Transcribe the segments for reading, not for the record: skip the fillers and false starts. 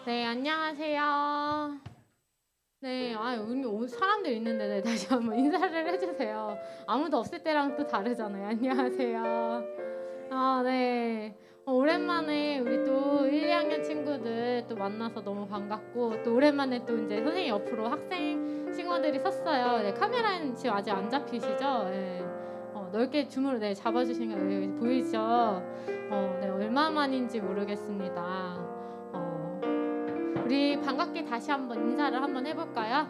네, 안녕하세요. 네, 오늘 사람들 있는데 네, 다시 한번 인사를 해주세요. 아무도 없을 때랑 또 다르잖아요. 안녕하세요. 네. 오랜만에 우리 또 1, 2학년 친구들 또 만나서 너무 반갑고, 또 오랜만에 또 이제 선생님 옆으로 학생 친구들이 섰어요. 네, 카메라는 지금 아직 안 잡히시죠? 네. 넓게 줌으로 네, 잡아주시는 거 여기 보이죠? 네, 얼마만인지 모르겠습니다. 우리 반갑게 다시 한번 인사를 한번 해볼까요?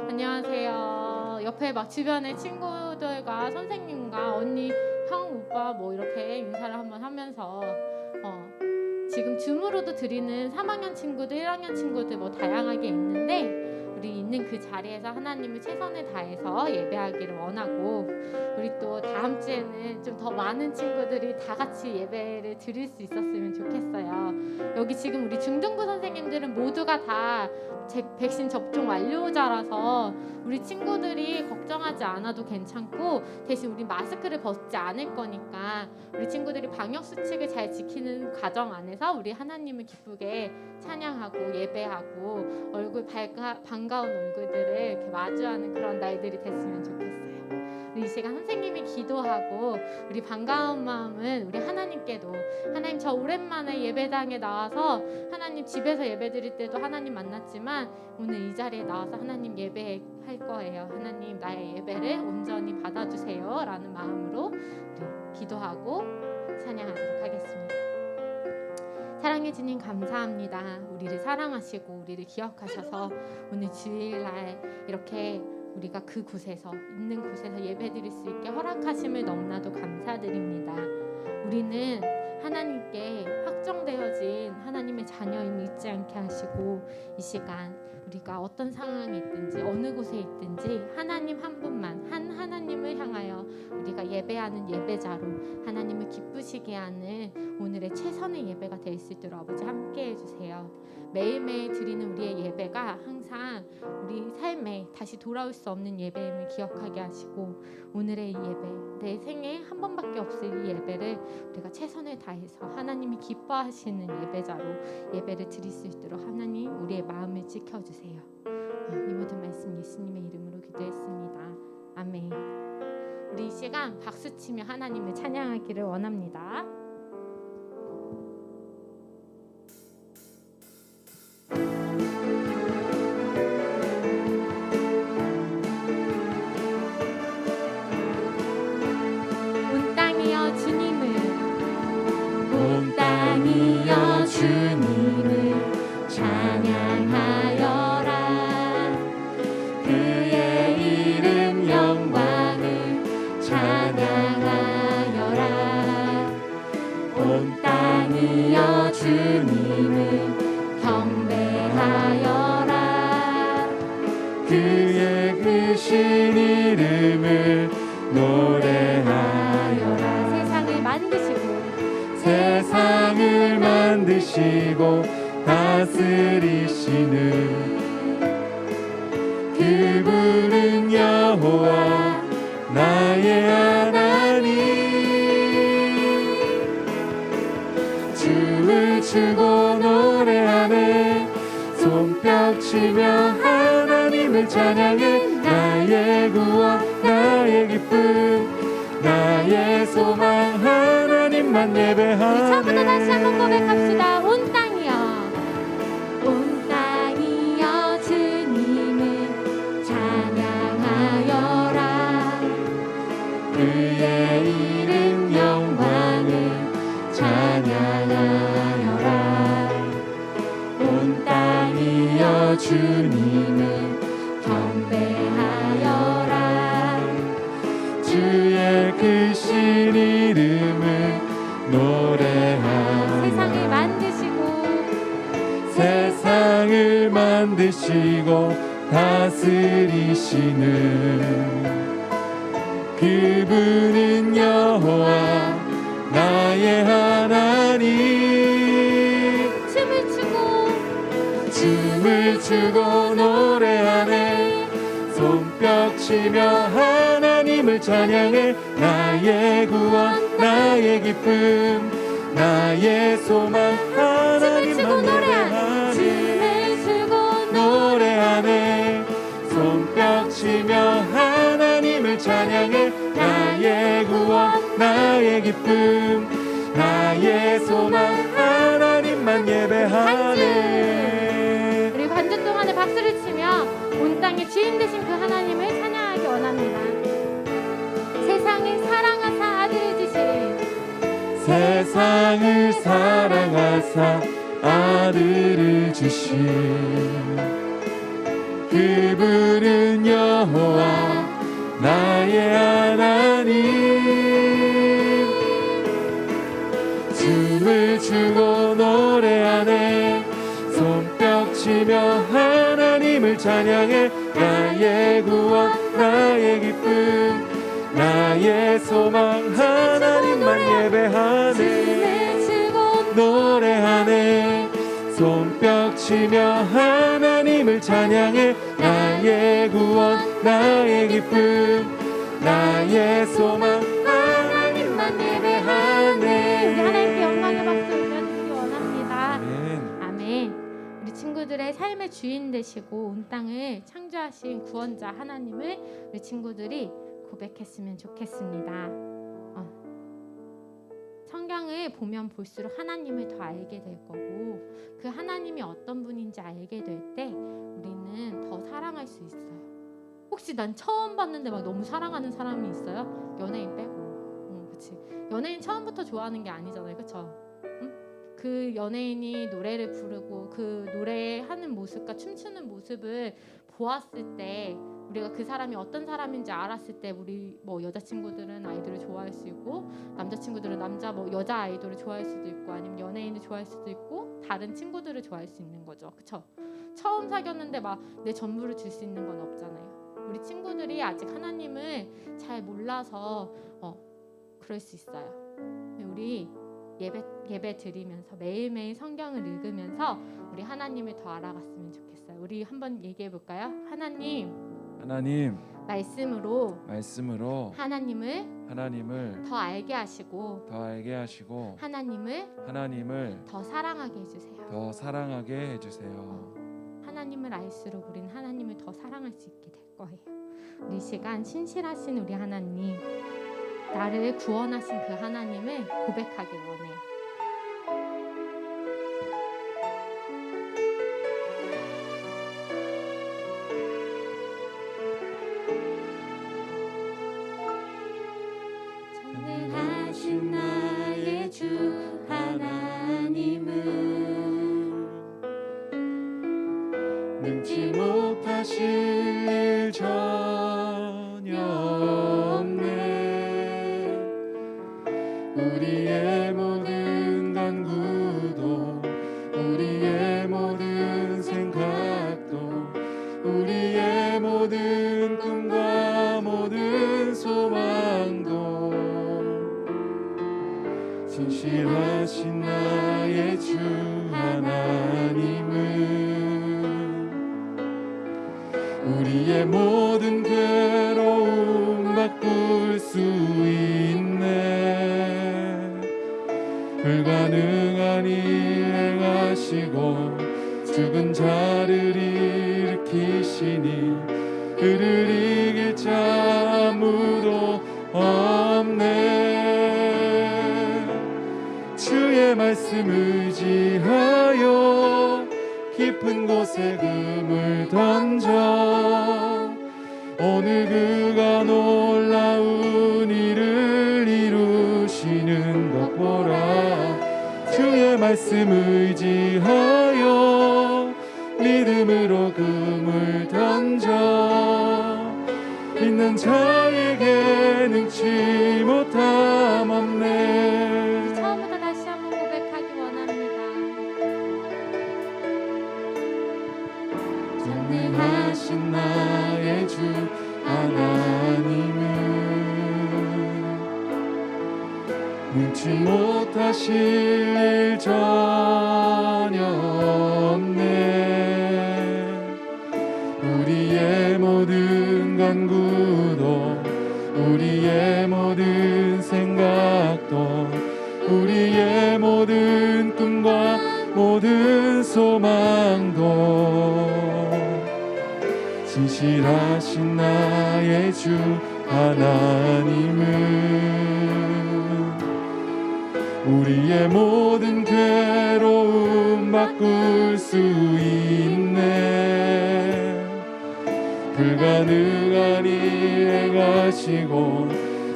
안녕하세요. 옆에 막 주변의 친구들과 선생님과 언니, 형, 오빠 뭐 이렇게 인사를 한번 하면서 지금 줌으로도 드리는 3학년 친구들, 1학년 친구들 뭐 다양하게 있는데, 우리 있는 그 자리에서 하나님을 최선을 다해서 예배하기를 원하고, 우리 또 다음 주에는 좀 더 많은 친구들이 다 같이 예배를 드릴 수 있었으면 좋겠어요. 여기 지금 우리 중등부 선생님들은 모두가 다 백신 접종 완료자라서 우리 친구들이 걱정하지 않아도 괜찮고, 대신 우리 마스크를 벗지 않을 거니까 우리 친구들이 방역수칙을 잘 지키는 과정 안에서 우리 하나님을 기쁘게 찬양하고 예배하고 얼굴 반가운 얼굴들을 이렇게 마주하는 그런 날들이 됐으면 좋겠어요. 우리 이 시간 선생님이 기도하고 우리 반가운 마음은 우리 하나님께도, 하나님 저 오랜만에 예배당에 나와서 하나님 집에서 예배드릴 때도 하나님 만났지만 오늘 이 자리에 나와서 하나님 예배할 거예요. 하나님 나의 예배를 온전히 받아주세요 라는 마음으로 우리 기도하고 찬양하도록 하겠습니다. 사랑해 주님 감사합니다. 우리를 사랑하시고 우리를 기억하셔서 오늘 주일날 이렇게 우리가 그 곳에서 있는 곳에서 예배드릴 수 있게 허락하심을 너무나도 감사드립니다. 우리는 하나님께 확정되어진 하나님의 자녀임을 잊지 않게 하시고, 이 시간 우리가 어떤 상황에 있든지 어느 곳에 있든지 하나님 한 분만, 한 하나님을 향하여 우리가 예배하는 예배자로 하나님을 기쁘시게 하는 오늘의 최선의 예배가 될 수 있도록 아버지 함께 해주세요. 매일매일 드리는 우리의 예배가 항상 우리 삶에 다시 돌아올 수 없는 예배임을 기억하게 하시고, 오늘의 이 예배, 내 생에 한 번밖에 없을 이 예배를 우리가 최선을 다해서 하나님이 기뻐하시는 예배자로 예배를 드릴 수 있도록 하나님 우리의 마음을 지켜주세요. 이 모든 말씀 예수님의 이름으로 기도했습니다. 아멘. 우리 이 시간 박수치며 하나님을 찬양하기를 원합니다. 주님을 찬양하여라. 그의 이름 영광을 찬양하여라. 온 땅이여 주님을 경배하여라. 그의 크신 이름을 노래하여라. 세상을 만드시고 다스리시는 그분은 여호와 나의 하나님. 춤을 추고 노래하네. 손뼉 치며 하나님을 찬양해. 나의 구원 나의 기쁨 나의 소망 하나님만 예배하네. 처음부터 다시 한번 고백합시다. 온 땅이여, 온 땅이여 주님을 찬양하여라. 그의 이름 영광을 찬양하여라. 온 땅이여 주님을 경배하여라. 주의 크신 이름을 노래하라. 세상을 만드시고 다스리시는 그분은 여호와 나의 하나님. 춤을 추고 노래하네. 손뼉 치며 하나님을 찬양해. 나의 구원 나의 기쁨 나의 소망 하나님만 예배하네. 땅의 주인 되신 그 하나님을 찬양하기 원합니다. 세상을 사랑하사 아들을 주신 세상을 사랑하사 아들을 주신 그분은 여호와 나의 하나님. 춤을 추고 노래하네 손뼉치며 하나님을 찬양해 나의 구원 나의 기쁨 나의 소망 하나님만 예배하네. 노래하네 손뼉치며 하나님을 찬양해 나의 구원 나의 기쁨 나의 소망 하나님만 예배하네. 우리 하나님께 영광의 박수 올려주시기 원합니다. 아멘. 아멘. 우리 친구들의 삶의 주인 되시고 온 땅을 창조하신 구원자 하나님을 우리 친구들이 고백했으면 좋겠습니다. 성경을 보면 볼수록 하나님을 더 알게 될 거고 그 하나님이 어떤 분인지 알게 될 때 우리는 더 사랑할 수 있어요. 혹시 난 처음 봤는데 막 너무 사랑하는 사람이 있어요? 연예인 빼고. 그치. 연예인 처음부터 좋아하는 게 아니잖아요. 그쵸? 응? 그 연예인이 노래를 부르고 그 노래하는 모습과 춤추는 모습을 보았을 때 우리가 그 사람이 어떤 사람인지 알았을 때 우리 뭐 여자친구들은 아이돌을 좋아할 수 있고 남자친구들은 여자 아이돌을 좋아할 수도 있고 아니면 연예인을 좋아할 수도 있고 다른 친구들을 좋아할 수 있는 거죠. 그쵸? 처음 사귀었는데 막 내 전부를 줄 수 있는 건 없잖아요. 우리 친구들이 아직 하나님을 잘 몰라서 그럴 수 있어요. 우리 예배 드리면서 매일매일 성경을 읽으면서 우리 하나님을 더 알아갔으면 좋겠어요. 우리 한번 얘기해 볼까요? 하나님 말씀으로 하나님을 더 알게 하시고 하나님을 더 사랑하게 해주세요. 하나님을 알수록 우리는 하나님을 더 사랑할 수 있게 될 거예요. 우리 시간 신실하신 우리 하나님, 나를 구원하신 그 하나님을 고백하길 원해요. 전능하신 나의 주 하나님은 능치 못하실 일 전혀 없네. 우리의 모든 간구도 우리의 모든 생각도 우리의 모든 꿈과 모든 소망도 신실하신 나의 주 하나님은 우리의 모든 괴로움 바꿀 수 있네. 불가능한 일 행하시고 죽은 자를 일으키시니 그를 이길 자 아무도 없네. 주의 말씀 의지하여 깊은 곳에 금을 던져 오늘 그가 놀라운 일을 이루시는 것 보라. 주의 말씀 의지하여 믿음으로 금을 던져 믿는 자에게 능치 못함 없네. 처음부터 다시 한번 고백하기 원합니다. 전능하신 나의 주 하나님은 능치 못하실 일 전혀 없네. 우리의 모든 간구도 우리의 모든 생각도 우리의 모든 꿈과 모든 소망도 신실하신 나의 주 하나님은 우리의 모든 괴로움 바꿀 수 있네. 불가능한 일 행하시고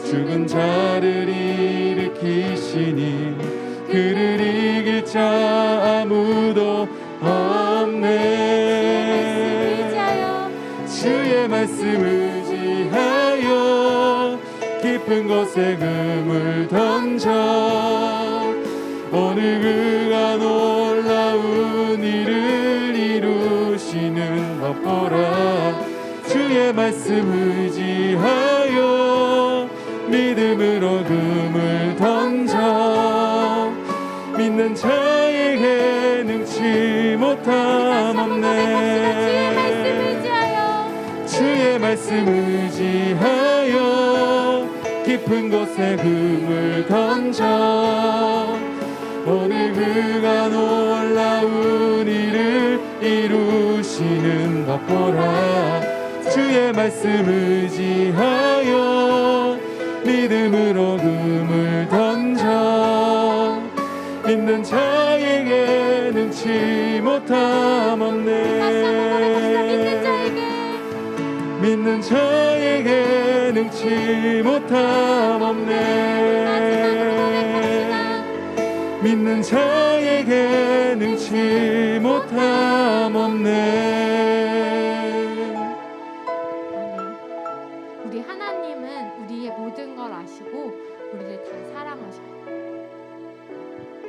죽은 자를 일으키시니 그를 이길 자 아무도 없네. 주의 말씀 의지하여 깊은 곳에 금을 던져 오늘 그가 놀라운 일을 이루시는 것 보라. 주의 말씀 의지하여 믿음으로 금을 던져 믿는 자에게 능치 못함 없네. 주의 말씀 의지하여 깊은 곳에 금을 던져 오늘 그가 놀라운 일을 이루시는 것 보라. 주의 말씀 의지하여 믿음으로 금을 던져 믿는 자에게 능치 못함 없네. 믿는 자에게 능치 못함 없네. 믿는 자에게 능치 못함 없네. 우리 하나님은 우리의 모든 걸 아시고 우리를 다 사랑하셔요.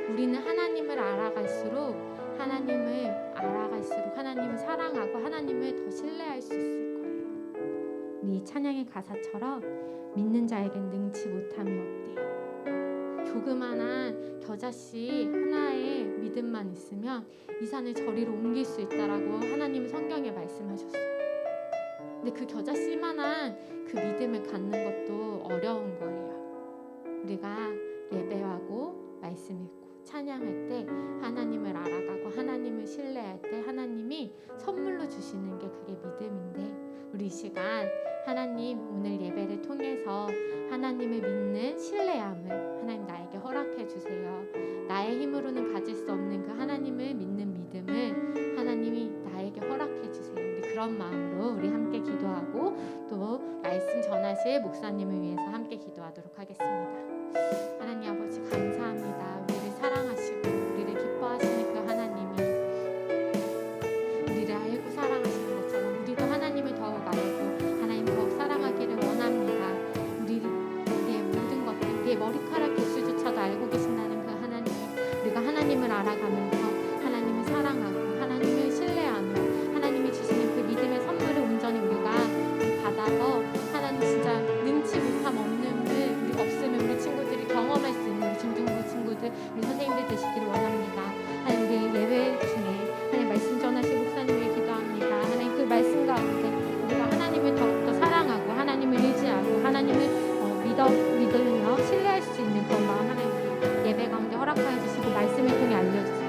우리는 하나님을 알아갈수록 하나님을 사랑하고 하나님을 더 신뢰할 수 있을 거예요. 우리 찬양의 가사처럼 믿는 자에겐 능치 못함이 없대요. 조그만한 겨자씨 하나의 믿음만 있으면 이 산을 저리로 옮길 수 있다라고 하나님은 성경에 말씀하셨어요. 근데 그 겨자씨만한 그 믿음을 갖는 것도 어려운 거예요. 우리가 예배하고 말씀 읽고 찬양할 때 하나님을 알아가고 하나님을 신뢰할 때 하나님이 선물로 주시는 게 그게 믿음인데 우리 이 시간 하나님 오늘 예배를 통해서 하나님을 믿는 신뢰함을 하나님 나에게 허락해 주세요. 나의 힘으로는 가질 수 없는 그 하나님을 믿는 믿음을 하나님이 나에게 허락해 주세요. 우리 그런 마음으로 우리 함께 기도하고 또 말씀 전하실 목사님을 위해서 함께 기도하도록 하겠습니다. 하나님 아버지 감사합니다. 우리를 사랑하시고 우리를 기뻐하시는 그 하나님이 우리를 알고 사랑하시는 것처럼 우리도 하나님을 더욱 알고 하나님 더욱 사랑하기를 원합니다. 우리의 모든 것들 우리의 머리카락 개수조차도 알고 계신다는 그 하나님 우리가 하나님을 알아가면서 하나님을 사랑하고 하나님을 신뢰하며 하나님이 주시는 그 믿음의 선물을 온전히 우리가 받아서 하나님 진짜 능치 못함 없는 우리 없으면 우리 친구들이 경험할 수 있는 우리 중등부 친구들 우리 선생님들 되시기를 원합니다. 하나님 우리 예배 중에 하나님 말씀 전하신 목사님을 기도합니다. 하나님 그 말씀 가운데 우리가 하나님을 더욱더 사랑하고 하나님을 의지하고 하나님을 믿으며 신뢰할 수 있는 그런 마음 하나님 우리 예배 가운데 허락하여 주시고 말씀을 통해 알려주세요.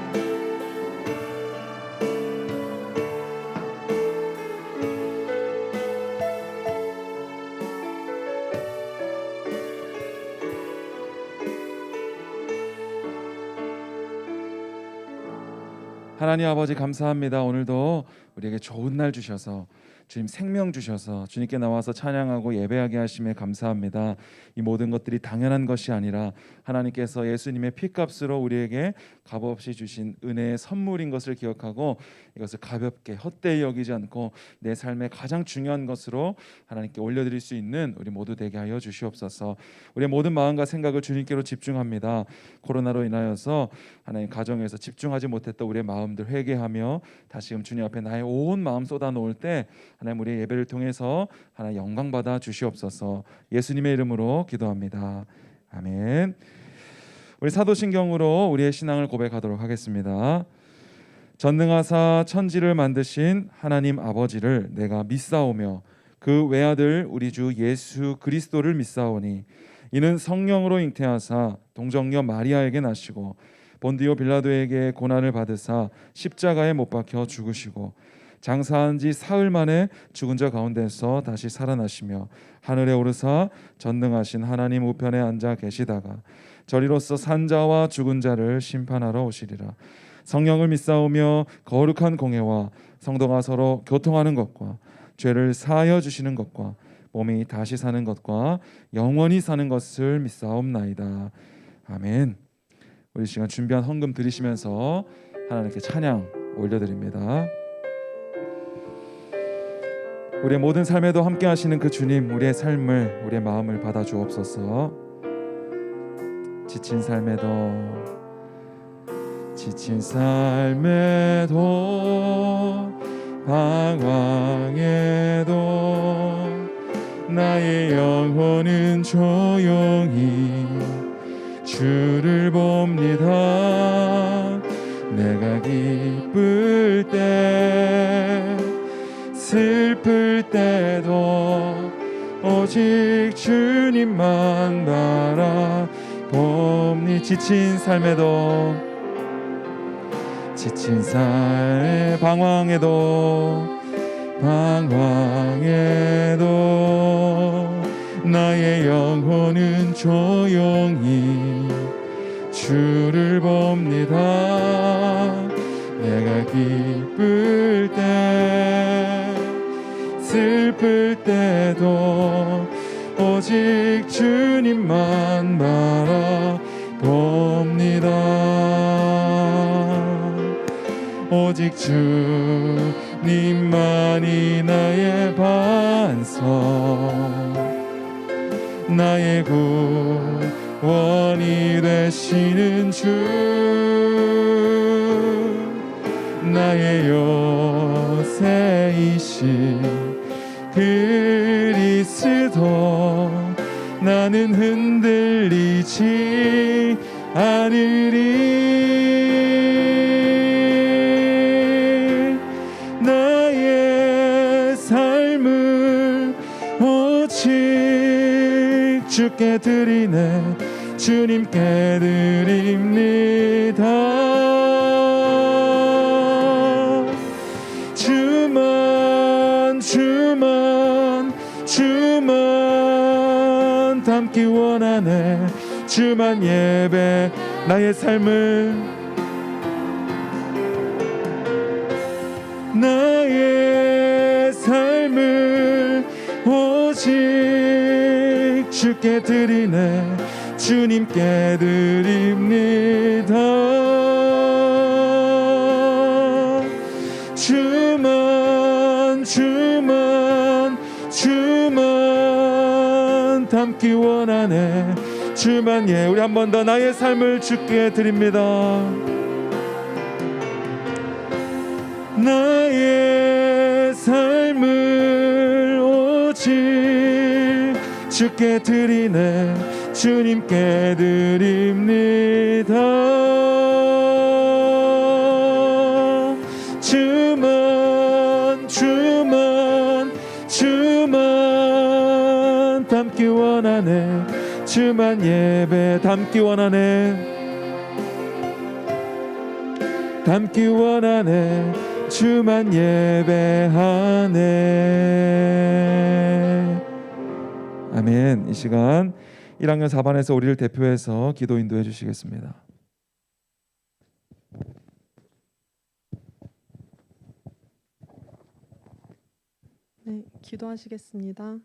하나님 아버지 감사합니다. 오늘도 우리에게 좋은 날 주셔서 주님 생명 주셔서 주님께 나와서 찬양하고 예배하게 하심에 감사합니다. 이 모든 것들이 당연한 것이 아니라 하나님께서 예수님의 피값으로 우리에게 값없이 주신 은혜의 선물인 것을 기억하고 이것을 가볍게 헛되이 여기지 않고 내 삶의 가장 중요한 것으로 하나님께 올려드릴 수 있는 우리 모두 되게 하여 주시옵소서. 우리의 모든 마음과 생각을 주님께로 집중합니다. 코로나로 인하여서 하나님 가정에서 집중하지 못했던 우리의 마음들 회개하며 다시금 주님 앞에 나의 온 마음 쏟아놓을 때 하나님 우리의 예배를 통해서 하나님 영광 받아 주시옵소서. 예수님의 이름으로 기도합니다. 아멘. 우리 사도신경으로 우리의 신앙을 고백하도록 하겠습니다. 전능하사 천지를 만드신 하나님 아버지를 내가 믿사오며 그 외아들 우리 주 예수 그리스도를 믿사오니 이는 성령으로 잉태하사 동정녀 마리아에게 나시고 본디오 빌라도에게 고난을 받으사 십자가에 못 박혀 죽으시고 장사한 지 사흘 만에 죽은 자 가운데서 다시 살아나시며 하늘에 오르사 전능하신 하나님 우편에 앉아 계시다가 저리로서 산자와 죽은 자를 심판하러 오시리라. 성령을 믿사오며 거룩한 공회와 성도가 서로 교통하는 것과 죄를 사하여 주시는 것과 몸이 다시 사는 것과 영원히 사는 것을 믿사옵나이다. 아멘. 우리 시간 준비한 헌금 드리시면서 하나님께 찬양 올려드립니다. 우리의 모든 삶에도 함께 하시는 그 주님, 우리의 삶을, 우리의 마음을 받아 주옵소서. 지친 삶에도 방황에도 나의 영혼은 조용히 주를 봅니다. 내가 기쁠 때 슬플 때도 오직 주님만 바라봅니. 지친 삶 방황에도 나의 영혼은 조용히 주를 봅니다. 내가 기쁠 때 슬플 때도 오직 주님만 바라봅니다. 오직 주님만이 나의 반석, 나의 구원이 되시는 주, 나의 요새이신 그리스도. 나는 흔들리지 않으리. 나의 삶을 오직 주께 드리네. 주님께 드립니다. 주만 담기 원하네. 주만 예배. 나의 삶을 오직 주께 드리네. 주님께 드립니다. 주만 담기 원하네. 주만 우리 한 번 더 나의 삶을 주께 드립니다. 나의 삶을 오직 주께 드리네. 주님께 드립니다. 주만 담기 원하네. 주만 예배 담기 원하네. 주만 예배하네. 아멘. 이 시간 1학년 4반에서 우리를 대표해서 기도 인도해 주시겠습니다. 네, 기도하시겠습니다.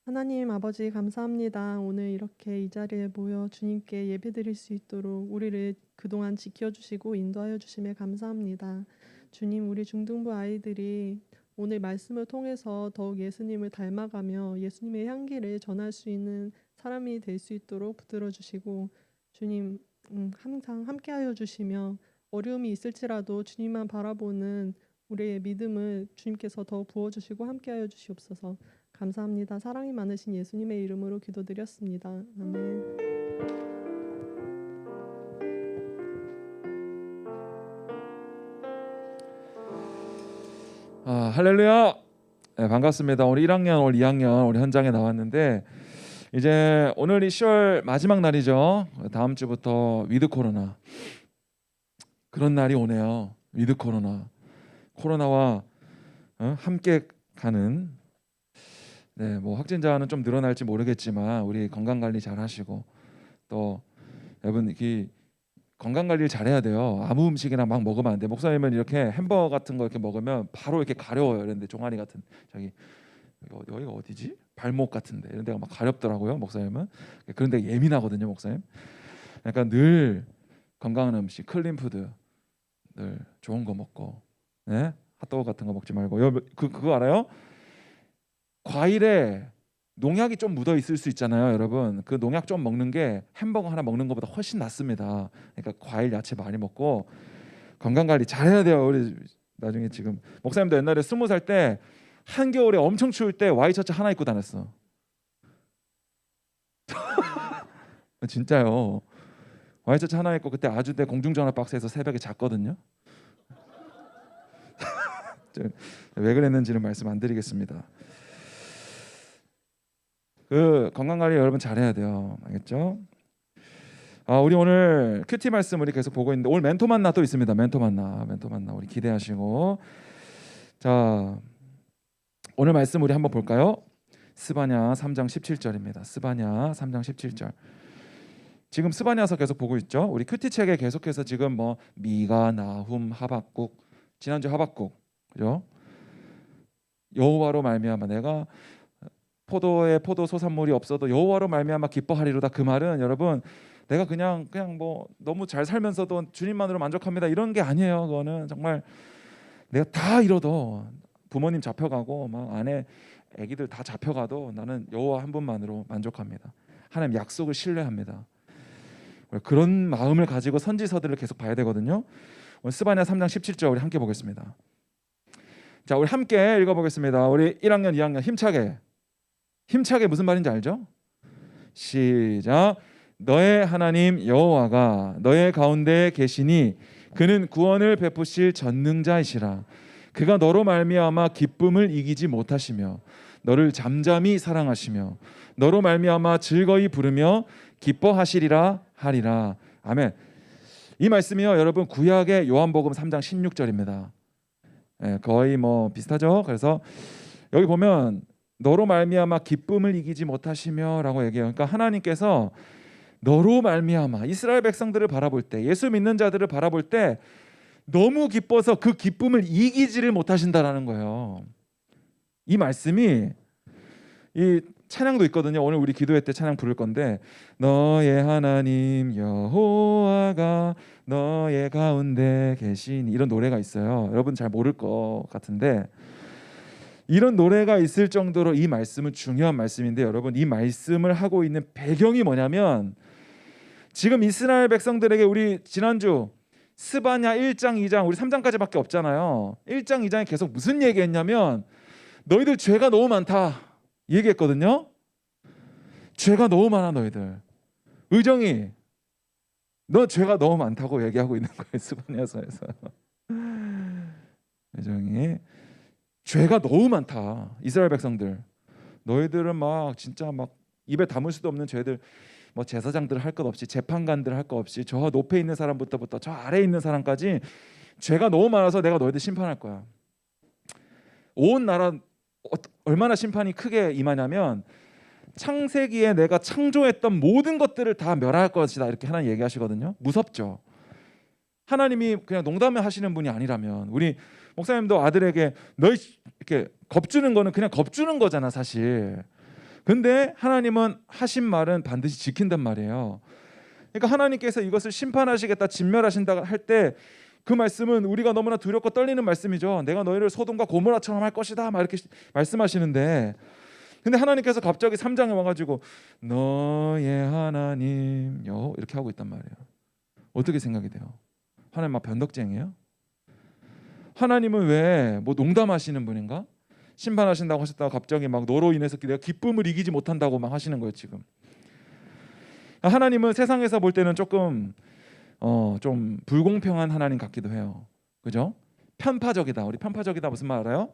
하나님 아버지 감사합니다. 오늘 이렇게 이 자리에 모여 주님께 예배드릴 수 있도록 우리를 그동안 지켜주시고 인도하여 주심에 감사합니다. 주님, 우리 중등부 아이들이 오늘 말씀을 통해서 더욱 예수님을 닮아가며 예수님의 향기를 전할 수 있는 사람이 될 수 있도록 붙들어 주시고, 주님 항상 함께하여 주시며 어려움이 있을지라도 주님만 바라보는 우리의 믿음을 주님께서 더 부어주시고 함께하여 주시옵소서. 감사합니다. 사랑이 많으신 예수님의 이름으로 기도드렸습니다. 아멘. 할렐루야. 네, 반갑습니다. 오늘 1학년, 오늘 2학년 우리 현장에 나왔는데 이제 오늘이 10월 마지막 날이죠. 다음 주부터 위드 코로나 그런 날이 오네요. 위드 코로나와 함께 가는 뭐 확진자는 좀 늘어날지 모르겠지만 우리 건강 관리 잘 하시고 또 여러분 건강 관리를 잘해야 돼요. 아무 음식이나 막 먹으면 안 돼. 목사님은 이렇게 햄버거 같은 거 이렇게 먹으면 바로 이렇게 가려워요. 이런데 종아리 같은 저기 여기가 어디지? 발목 같은데 이런 데가 막 가렵더라고요. 목사님은 그런 데 예민하거든요. 목사님. 그러니까 늘 건강한 음식, 클린 푸드, 늘 좋은 거 먹고, 네? 핫도그 같은 거 먹지 말고. 그거 알아요? 과일에 농약이 좀 묻어 있을 수 있잖아요, 여러분. 그 농약 좀 먹는 게 햄버거 하나 먹는 것보다 훨씬 낫습니다. 그러니까 과일, 야채 많이 먹고 건강 관리 잘해야 돼요. 우리 나중에 지금 목사님도 옛날에 20살 때 한겨울에 엄청 추울 때 와이셔츠 하나 입고 다녔어. 진짜요. 와이셔츠 하나 입고 그때 아주대 공중전화 박스에서 새벽에 잤거든요. 왜 그랬는지는 말씀 안 드리겠습니다. 그 건강 관리 여러분 잘해야 돼요. 알겠죠? 우리 오늘 큐티 말씀 우리 계속 보고 있는데 오늘 멘토 만나 또 있습니다. 멘토 만나 우리 기대하시고. 자, 오늘 말씀 우리 한번 볼까요? 스바냐 3장 17절입니다. 스바냐 3장 17절. 지금 스바냐서 계속 보고 있죠. 우리 큐티 책에 계속해서 지금 뭐 미가, 나훔, 하박국, 지난주 하박국, 그죠? 여호와로 말미암아 내가 포도에 포도 소산물이 없어도 여호와로 말미암아 기뻐하리로다. 그 말은 여러분 내가 그냥 뭐 너무 잘 살면서도 주님만으로 만족합니다 이런 게 아니에요. 그거는 정말 내가 다 잃어도 부모님 잡혀가고 막 아내 아기들 다 잡혀가도 나는 여호와 한 분만으로 만족합니다. 하나님 약속을 신뢰합니다. 그런 마음을 가지고 선지서들을 계속 봐야 되거든요. 오늘 스바냐 3장 17절 우리 함께 보겠습니다. 자, 우리 함께 읽어보겠습니다. 우리 1학년 2학년 힘차게 무슨 말인지 알죠? 시작. 너의 하나님 여호와가 너의 가운데 계시니 그는 구원을 베푸실 전능자이시라. 그가 너로 말미암아 기쁨을 이기지 못하시며 너를 잠잠히 사랑하시며 너로 말미암아 즐거이 부르며 기뻐하시리라 하리라. 아멘. 이 말씀이요 여러분 구약의 요한복음 3장 16절입니다. 거의 뭐 비슷하죠. 그래서 여기 보면 너로 말미암아 기쁨을 이기지 못하시며라고 얘기해요. 그러니까 하나님께서 너로 말미암아 이스라엘 백성들을 바라볼 때, 예수 믿는 자들을 바라볼 때 너무 기뻐서 그 기쁨을 이기지를 못하신다라는 거예요. 이 말씀이 이 찬양도 있거든요. 오늘 우리 기도회 때 찬양 부를 건데 너의 하나님 여호와가 너의 가운데 계신 이런 노래가 있어요. 여러분 잘 모를 것 같은데 이런 노래가 있을 정도로 이 말씀은 중요한 말씀인데 여러분 이 말씀을 하고 있는 배경이 뭐냐면 지금 이스라엘 백성들에게 우리 지난주 스바냐 1장 2장 우리 3장까지밖에 없잖아요. 1장 2장에 계속 무슨 얘기했냐면 너희들 죄가 너무 많다 얘기했거든요. 죄가 너무 많아 너희들. 의정이 너 죄가 너무 많다고 얘기하고 있는 거예요. 스바냐서에서. 의정이 죄가 너무 많다. 이스라엘 백성들. 너희들은 막 진짜 막 입에 담을 수도 없는 죄들 뭐 제사장들 할 것 없이 재판관들 할 것 없이 저 높에 있는 사람부터 저 아래에 있는 사람까지 죄가 너무 많아서 내가 너희들 심판할 거야. 온 나라 얼마나 심판이 크게 임하냐면 창세기에 내가 창조했던 모든 것들을 다 멸할 것이다 이렇게 하나님 얘기하시거든요. 무섭죠. 하나님이 그냥 농담을 하시는 분이 아니라면 우리 목사님도 아들에게 너희 이렇게 겁주는 거는 그냥 겁주는 거잖아 사실. 근데 하나님은 하신 말은 반드시 지킨단 말이에요. 그러니까 하나님께서 이것을 심판하시겠다 진멸하신다 할 때 그 말씀은 우리가 너무나 두렵고 떨리는 말씀이죠. 내가 너희를 소돔과 고모라처럼 할 것이다 막 이렇게 말씀하시는데 근데 하나님께서 갑자기 3장에 와가지고 너의 하나님 여호와 이렇게 하고 있단 말이에요. 어떻게 생각이 돼요? 하나님 막 변덕쟁이에요? 하나님은 왜 뭐 농담하시는 분인가? 심판하신다고 하셨다가 갑자기 막 너로 인해서 내가 기쁨을 이기지 못한다고 막 하시는 거예요 지금. 하나님은 세상에서 볼 때는 조금 좀 불공평한 하나님 같기도 해요. 그죠? 편파적이다. 우리 편파적이다 무슨 말 알아요?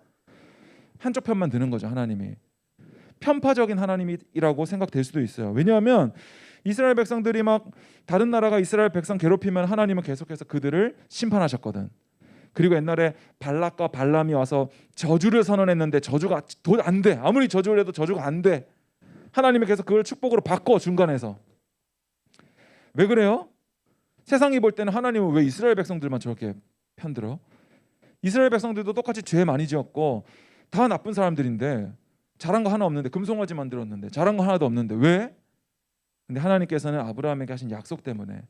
한쪽 편만 드는 거죠. 하나님이 편파적인 하나님이라고 생각될 수도 있어요. 왜냐하면 이스라엘 백성들이 막 다른 나라가 이스라엘 백성 괴롭히면 하나님은 계속해서 그들을 심판하셨거든. 그리고 옛날에 발락과 발람이 와서 저주를 선언했는데 저주가 안 돼. 아무리 저주를 해도 저주가 안 돼. 하나님이 계속 그걸 축복으로 바꿔 중간에서. 왜 그래요? 세상이 볼 때는 하나님은 왜 이스라엘 백성들만 저렇게 편들어? 이스라엘 백성들도 똑같이 죄 많이 지었고 다 나쁜 사람들인데 잘한 거 하나 없는데, 금송아지 만들었는데 잘한 거 하나도 없는데 왜? 근데 하나님께서는 아브라함에게 하신 약속 때문에,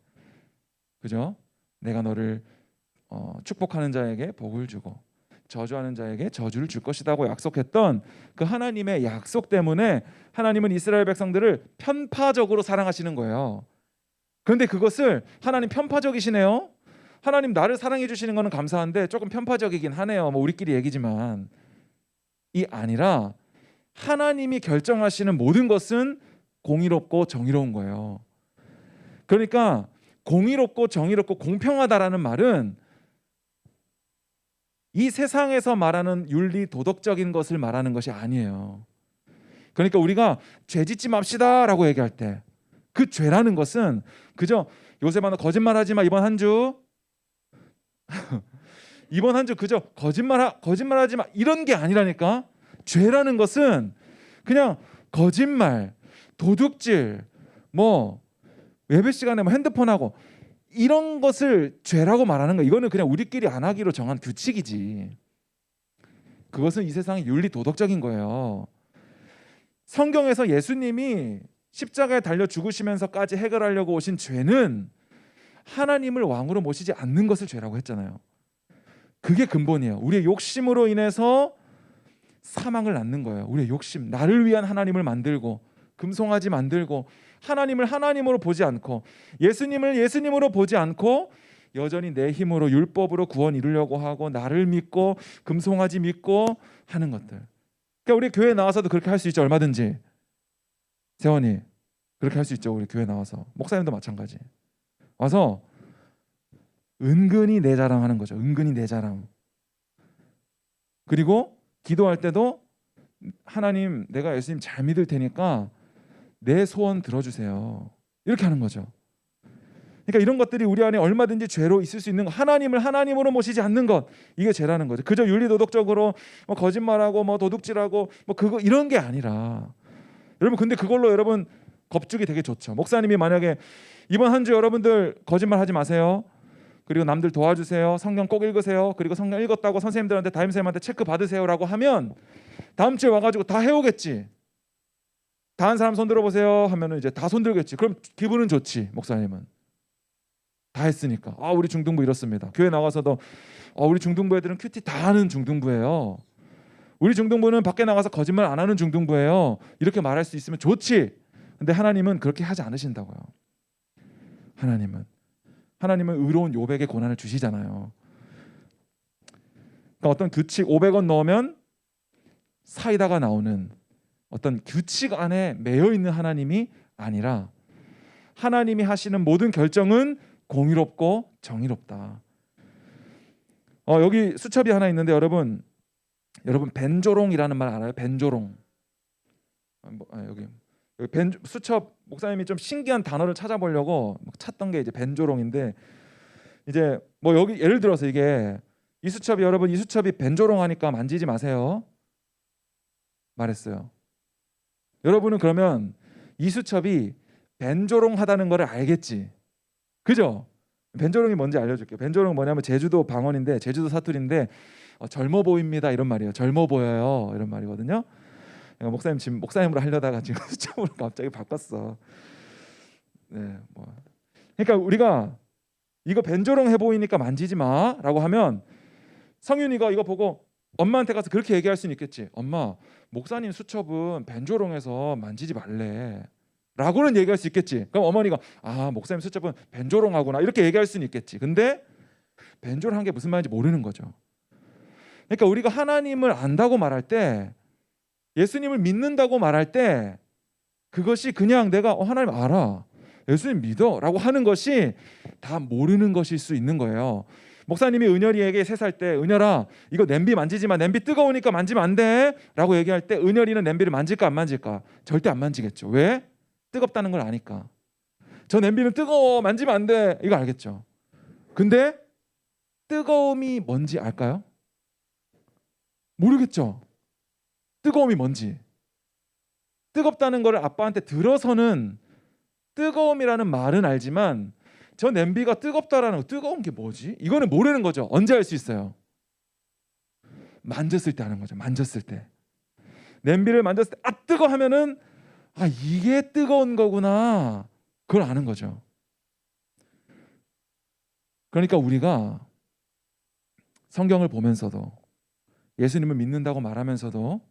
그죠? 내가 너를 축복하는 자에게 복을 주고 저주하는 자에게 저주를 줄 것이라고 약속했던 그 하나님의 약속 때문에 하나님은 이스라엘 백성들을 편파적으로 사랑하시는 거예요. 그런데 그것을 하나님 편파적이시네요. 하나님 나를 사랑해 주시는 거는 감사한데 조금 편파적이긴 하네요. 뭐 우리끼리 얘기지만 이 아니라 하나님이 결정하시는 모든 것은 공의롭고 정의로운 거예요. 그러니까 공의롭고 정의롭고 공평하다라는 말은 이 세상에서 말하는 윤리 도덕적인 것을 말하는 것이 아니에요. 그러니까 우리가 죄 짓지 맙시다라고 얘기할 때 그 죄라는 것은 그저 요셉아 너 거짓말하지 마 이번 한 주 이번 한 주 그저 거짓말하지 마 이런 게 아니라니까. 죄라는 것은 그냥 거짓말, 도둑질, 뭐 예배 시간에 뭐 핸드폰하고 이런 것을 죄라고 말하는 거. 이거는 그냥 우리끼리 안 하기로 정한 규칙이지. 그것은 이 세상의 윤리 도덕적인 거예요. 성경에서 예수님이 십자가에 달려 죽으시면서까지 해결하려고 오신 죄는 하나님을 왕으로 모시지 않는 것을 죄라고 했잖아요. 그게 근본이에요. 우리의 욕심으로 인해서 사망을 낳는 거예요. 우리의 욕심, 나를 위한 하나님을 만들고 금송아지 만들고 하나님을 하나님으로 보지 않고 예수님을 예수님으로 보지 않고 여전히 내 힘으로 율법으로 구원 이루려고 하고 나를 믿고 금송아지 믿고 하는 것들. 그러니까 우리 교회 나와서도 그렇게 할 수 있죠. 얼마든지. 세원이 그렇게 할 수 있죠. 우리 교회 나와서. 목사님도 마찬가지. 와서 은근히 내 자랑하는 거죠. 은근히 내 자랑. 그리고 기도할 때도 하나님 내가 예수님 잘 믿을 테니까 내 소원 들어주세요. 이렇게 하는 거죠. 그러니까 이런 것들이 우리 안에 얼마든지 죄로 있을 수 있는 거. 하나님을 하나님으로 모시지 않는 것, 이게 죄라는 거죠. 그저 윤리도덕적으로 뭐 거짓말하고 뭐 도둑질하고 뭐 그거 이런 게 아니라 여러분 근데 그걸로 여러분 겁주기 되게 좋죠. 목사님이 만약에 이번 한 주 여러분들 거짓말하지 마세요. 그리고 남들 도와주세요. 성경 꼭 읽으세요. 그리고 성경 읽었다고 선생님들한테 담임선생님한테 체크 받으세요라고 하면 다음 주에 와가지고 다 해오겠지. 다 한 사람 손 들어보세요 하면은 이제 다 손 들겠지. 그럼 기분은 좋지. 목사님은 다 했으니까. 아 우리 중등부 이렇습니다. 교회 나가서도 우리 중등부 애들은 큐티 다 하는 중등부예요. 우리 중등부는 밖에 나가서 거짓말 안 하는 중등부예요. 이렇게 말할 수 있으면 좋지. 근데 하나님은 그렇게 하지 않으신다고요. 하나님은 의로운 요백의 고난을 주시잖아요. 그러니까 어떤 규칙 500원 넣으면 사이다가 나오는 어떤 규칙 안에 매여 있는 하나님이 아니라 하나님이 하시는 모든 결정은 공의롭고 정의롭다. 여기 수첩이 하나 있는데 여러분 벤조롱이라는 말 알아요? 벤조롱. 여기 수첩 목사님이 좀 신기한 단어를 찾아보려고 찾던 게 이제 벤조롱인데 이제 뭐 여기 예를 들어서 이 수첩이 여러분 이 수첩이 벤조롱 하니까 만지지 마세요 말했어요. 여러분은 그러면 이 수첩이 벤조롱 하다는 거를 알겠지, 그죠? 벤조롱이 뭔지 알려줄게요. 벤조롱은 뭐냐면 제주도 방언인데 제주도 사투리인데 젊어 보입니다 이런 말이에요. 젊어 보여요 이런 말이거든요. 목사님 지금 목사님으로 하려다가 지금 수첩으로 갑자기 바꿨어. 네, 뭐. 그러니까 우리가 이거 벤조롱 해 보이니까 만지지 마라고 하면 성윤이가 이거 보고 엄마한테 가서 그렇게 얘기할 수는 있겠지. 엄마, 목사님 수첩은 벤조롱해서 만지지 말래. 라고는 얘기할 수 있겠지. 그럼 어머니가 목사님 수첩은 벤조롱하구나 이렇게 얘기할 수는 있겠지. 근데 벤조롱한 게 무슨 말인지 모르는 거죠. 그러니까 우리가 하나님을 안다고 말할 때, 예수님을 믿는다고 말할 때 그것이 그냥 내가 하나님 알아, 예수님 믿어 라고 하는 것이 다 모르는 것일 수 있는 거예요. 목사님이 은열이에게 3살 때 은열아 이거 냄비 만지지 마, 냄비 뜨거우니까 만지면 안 돼 라고 얘기할 때 은열이는 냄비를 만질까 안 만질까? 절대 안 만지겠죠. 왜? 뜨겁다는 걸 아니까. 저 냄비는 뜨거워 만지면 안 돼 이거 알겠죠. 근데 뜨거움이 뭔지 알까요? 모르겠죠. 뜨거움이 뭔지. 뜨겁다는 걸 아빠한테 들어서는 뜨거움이라는 말은 알지만 저 냄비가 뜨겁다라는 거, 뜨거운 게 뭐지? 이거는 모르는 거죠. 언제 알 수 있어요? 만졌을 때 아는 거죠. 만졌을 때. 냄비를 만졌을 때 뜨거 하면은 이게 뜨거운 거구나. 그걸 아는 거죠. 그러니까 우리가 성경을 보면서도 예수님을 믿는다고 말하면서도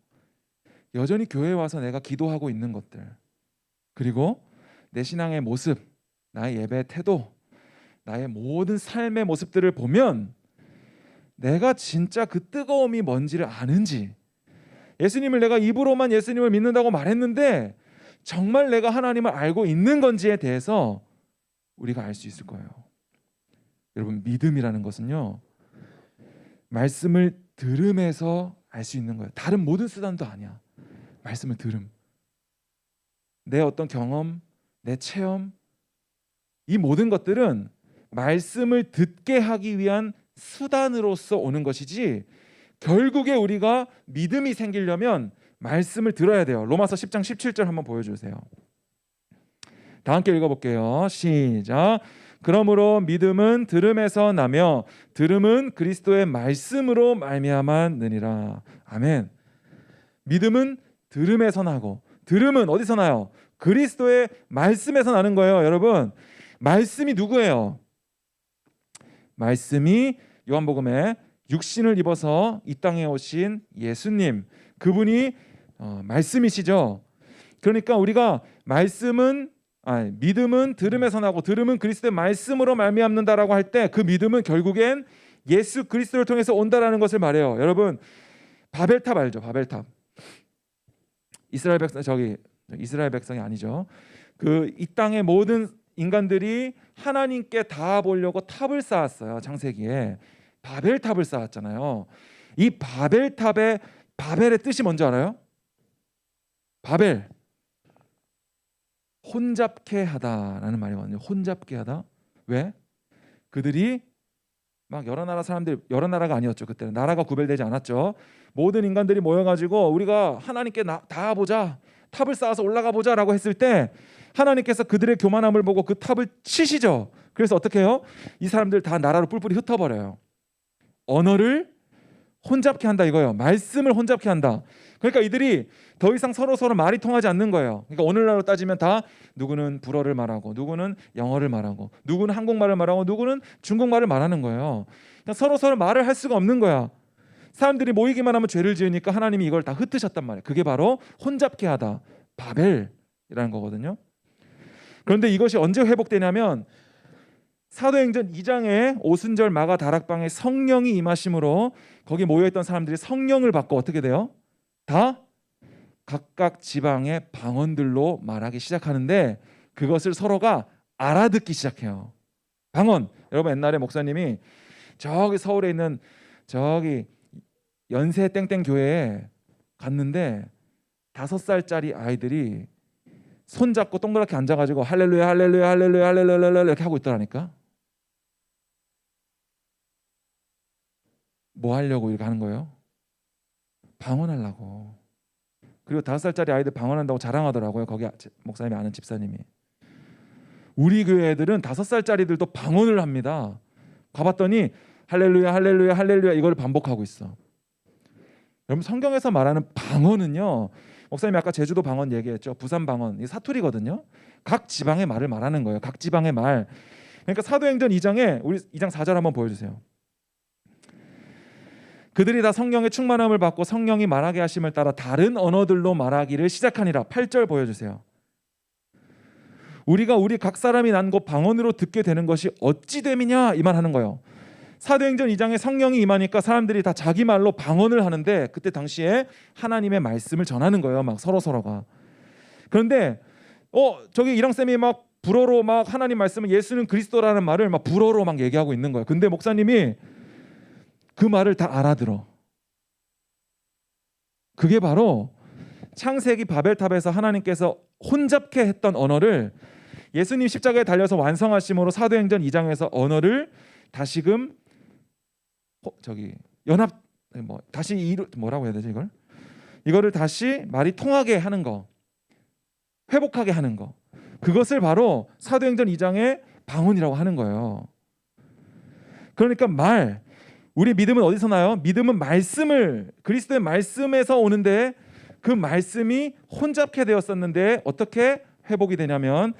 여전히 교회에 와서 내가 기도하고 있는 것들, 그리고 내 신앙의 모습, 나의 예배 태도, 나의 모든 삶의 모습들을 보면 내가 진짜 그 뜨거움이 뭔지를 아는지, 예수님을 내가 입으로만 예수님을 믿는다고 말했는데 정말 내가 하나님을 알고 있는 건지에 대해서 우리가 알 수 있을 거예요. 여러분, 믿음이라는 것은요, 말씀을 들음에서 알 수 있는 거예요. 다른 모든 수단도 아니야. 말씀을 들음. 내 어떤 경험, 내 체험, 이 모든 것들은 말씀을 듣게 하기 위한 수단으로서 오는 것이지, 결국에 우리가 믿음이 생기려면 말씀을 들어야 돼요. 로마서 10장 17절 한번 보여주세요. 다 함께 읽어볼게요. 시작. 그러므로 믿음은 들음에서 나며 들음은 그리스도의 말씀으로 말미암았느니라. 아멘. 믿음은 들음에서 나고, 들음은 어디서 나요? 그리스도의 말씀에서 나는 거예요. 여러분, 말씀이 누구예요? 말씀이 요한복음에 육신을 입어서 이 땅에 오신 예수님, 그분이 말씀이시죠. 그러니까 우리가 믿음은 들음에서 나고 들음은 그리스도의 말씀으로 말미암는다라고 할 때 그 믿음은 결국엔 예수 그리스도를 통해서 온다라는 것을 말해요. 여러분, 바벨탑 알죠? 바벨탑. 이스라엘 백성이 아니죠. 이 땅의 모든 인간들이 하나님께 닿아보려고 탑을 쌓았어요. 창세기에 바벨탑을 쌓았잖아요. 이 바벨의 뜻이 뭔지 알아요? 바벨, 혼잡케 하다라는 말이거든요. 혼잡케 하다. 왜? 그들이 막 여러 나라 사람들, 여러 나라가 아니었죠. 그때는 나라가 구별되지 않았죠. 모든 인간들이 모여가지고 우리가 하나님께 닿아보자, 탑을 쌓아서 올라가 보자라고 했을 때 하나님께서 그들의 교만함을 보고 그 탑을 치시죠. 그래서 어떻게 해요? 이 사람들 다 나라로 뿔뿔이 흩어버려요. 언어를 혼잡케 한다 이거예요. 말씀을 혼잡케 한다. 그러니까 이들이 더 이상 서로 말이 통하지 않는 거예요. 그러니까 오늘날로 따지면 다 누구는 불어를 말하고, 누구는 영어를 말하고, 누구는 한국말을 말하고, 누구는 중국말을 말하는 거예요. 그냥 서로 말을 할 수가 없는 거야. 사람들이 모이기만 하면 죄를 지으니까 하나님이 이걸 다 흩으셨단 말이에요. 그게 바로 혼잡케 하다, 바벨이라는 거거든요. 그런데 이것이 언제 회복되냐면 사도행전 2장에 오순절 마가 다락방에 성령이 임하심으로 거기 모여있던 사람들이 성령을 받고 어떻게 돼요? 다 각각 지방의 방언들로 말하기 시작하는데 그것을 서로가 알아듣기 시작해요. 방언. 여러분, 옛날에 목사님이 저기 서울에 있는 저기 연세 땡땡 교회에 갔는데 5살짜리 아이들이 손잡고 동그랗게 앉아가지고 할렐루야 할렐루야 할렐루야 할렐루야 이렇게 하고 있더라니까. 뭐 하려고 이렇게 하는 거예요? 방언하려고. 그리고 5살짜리 아이들 방언한다고 자랑하더라고요. 거기 목사님이 아는 집사님이. 우리 교회 애들은 5살짜리들도 방언을 합니다. 가봤더니 할렐루야 할렐루야 할렐루야 이걸 반복하고 있어. 여러분, 성경에서 말하는 방언은요, 목사님이 아까 제주도 방언 얘기했죠. 부산 방언, 이 사투리거든요. 각 지방의 말을 말하는 거예요. 각 지방의 말. 그러니까 사도행전 2장에 우리 2장 4절 한번 보여주세요. 그들이 다 성령의 충만함을 받고 성령이 말하게 하심을 따라 다른 언어들로 말하기를 시작하니라. 8절 보여주세요. 우리가 우리 각 사람이 난 곳 방언으로 듣게 되는 것이 어찌 됨이냐 이 말 하는 거예요. 사도행전 2장에 성령이 임하니까 사람들이 다 자기 말로 방언을 하는데 그때 당시에 하나님의 말씀을 전하는 거예요. 막 서로가. 그런데 저기 이랑쌤이 막 불어로 막 하나님 말씀을 예수는 그리스도라는 말을 막 불어로 막 얘기하고 있는 거예요. 근데 목사님이 그 말을 다 알아들어. 그게 바로 창세기 바벨탑에서 하나님께서 혼잡케 했던 언어를 예수님 십자가에 달려서 완성하심으로 사도행전 2장에서 언어를 다시금 다시 뭐라고 해야 되지 이거를 다시 말이 통하게 하는 거, 회복하게 하는 거. 그것을 바로 사도행전 2장에 방언이라고 하는 거예요. 그러니까 우리 믿음은 어디서 나요? 믿음은 그리스도의 말씀에서 오는데 그 말씀이 혼잡케 되었었는데 어떻게 회복이 되냐면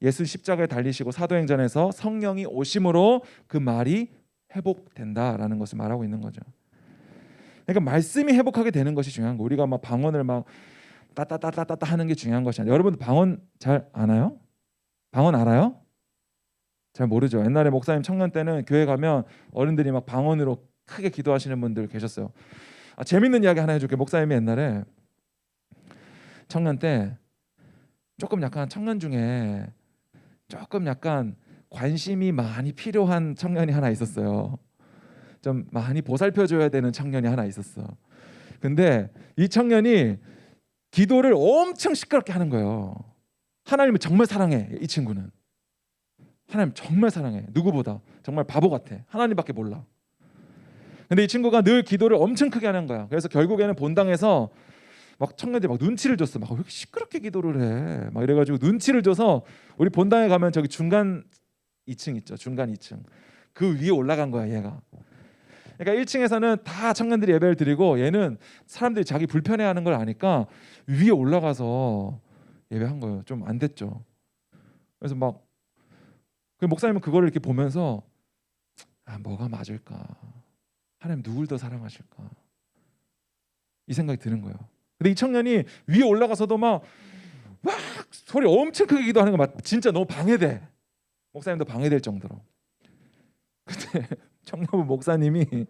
예수 십자가에 달리시고 사도행전에서 성령이 오심으로 그 말이 회복된다라는 것을 말하고 있는 거죠. 그러니까 말씀이 회복하게 되는 것이 중요한 거. 우리가 막 방언을 막 따따따따따 하는 게 중요한 것이 아니라. 여러분 방언 잘 아나요? 방언 알아요? 잘 모르죠. 옛날에 목사님 청년 때는 교회 가면 어른들이 막 방언으로 크게 기도하시는 분들 계셨어요. 재밌는 이야기 하나 해줄게요. 목사님이 옛날에 청년 때 조금 약간 청년 중에 조금 약간 관심이 많이 필요한 청년이 하나 있었어요. 좀 많이 보살펴줘야 되는 청년이 하나 있었어. 근데 이 청년이 기도를 엄청 시끄럽게 하는 거예요. 하나님을 정말 사랑해. 이 친구는 하나님 정말 사랑해. 누구보다 정말 바보 같아. 하나님밖에 몰라. 근데 이 친구가 늘 기도를 엄청 크게 하는 거야. 그래서 결국에는 본당에서 막 청년들이 막 눈치를 줬어. 막 왜 이렇게 시끄럽게 기도를 해? 막 이래가지고 눈치를 줘서 우리 본당에 가면 저기 중간 2층 있죠. 중간 2층 그 위에 올라간 거야 얘가. 그러니까 1층에서는 다 청년들이 예배를 드리고 얘는 사람들이 자기 불편해하는 걸 아니까 위에 올라가서 예배한 거예요. 좀 안 됐죠. 그래서 막 그 목사님은 그거를 이렇게 보면서 뭐가 맞을까? 하나님 누굴 더 사랑하실까? 이 생각이 드는 거예요. 근데 이 청년이 위에 올라가서도 막 소리 엄청 크게 기도하는 거 막 진짜 너무 방해돼. 목사님도 방해될 정도로. 그때 청년부 목사님이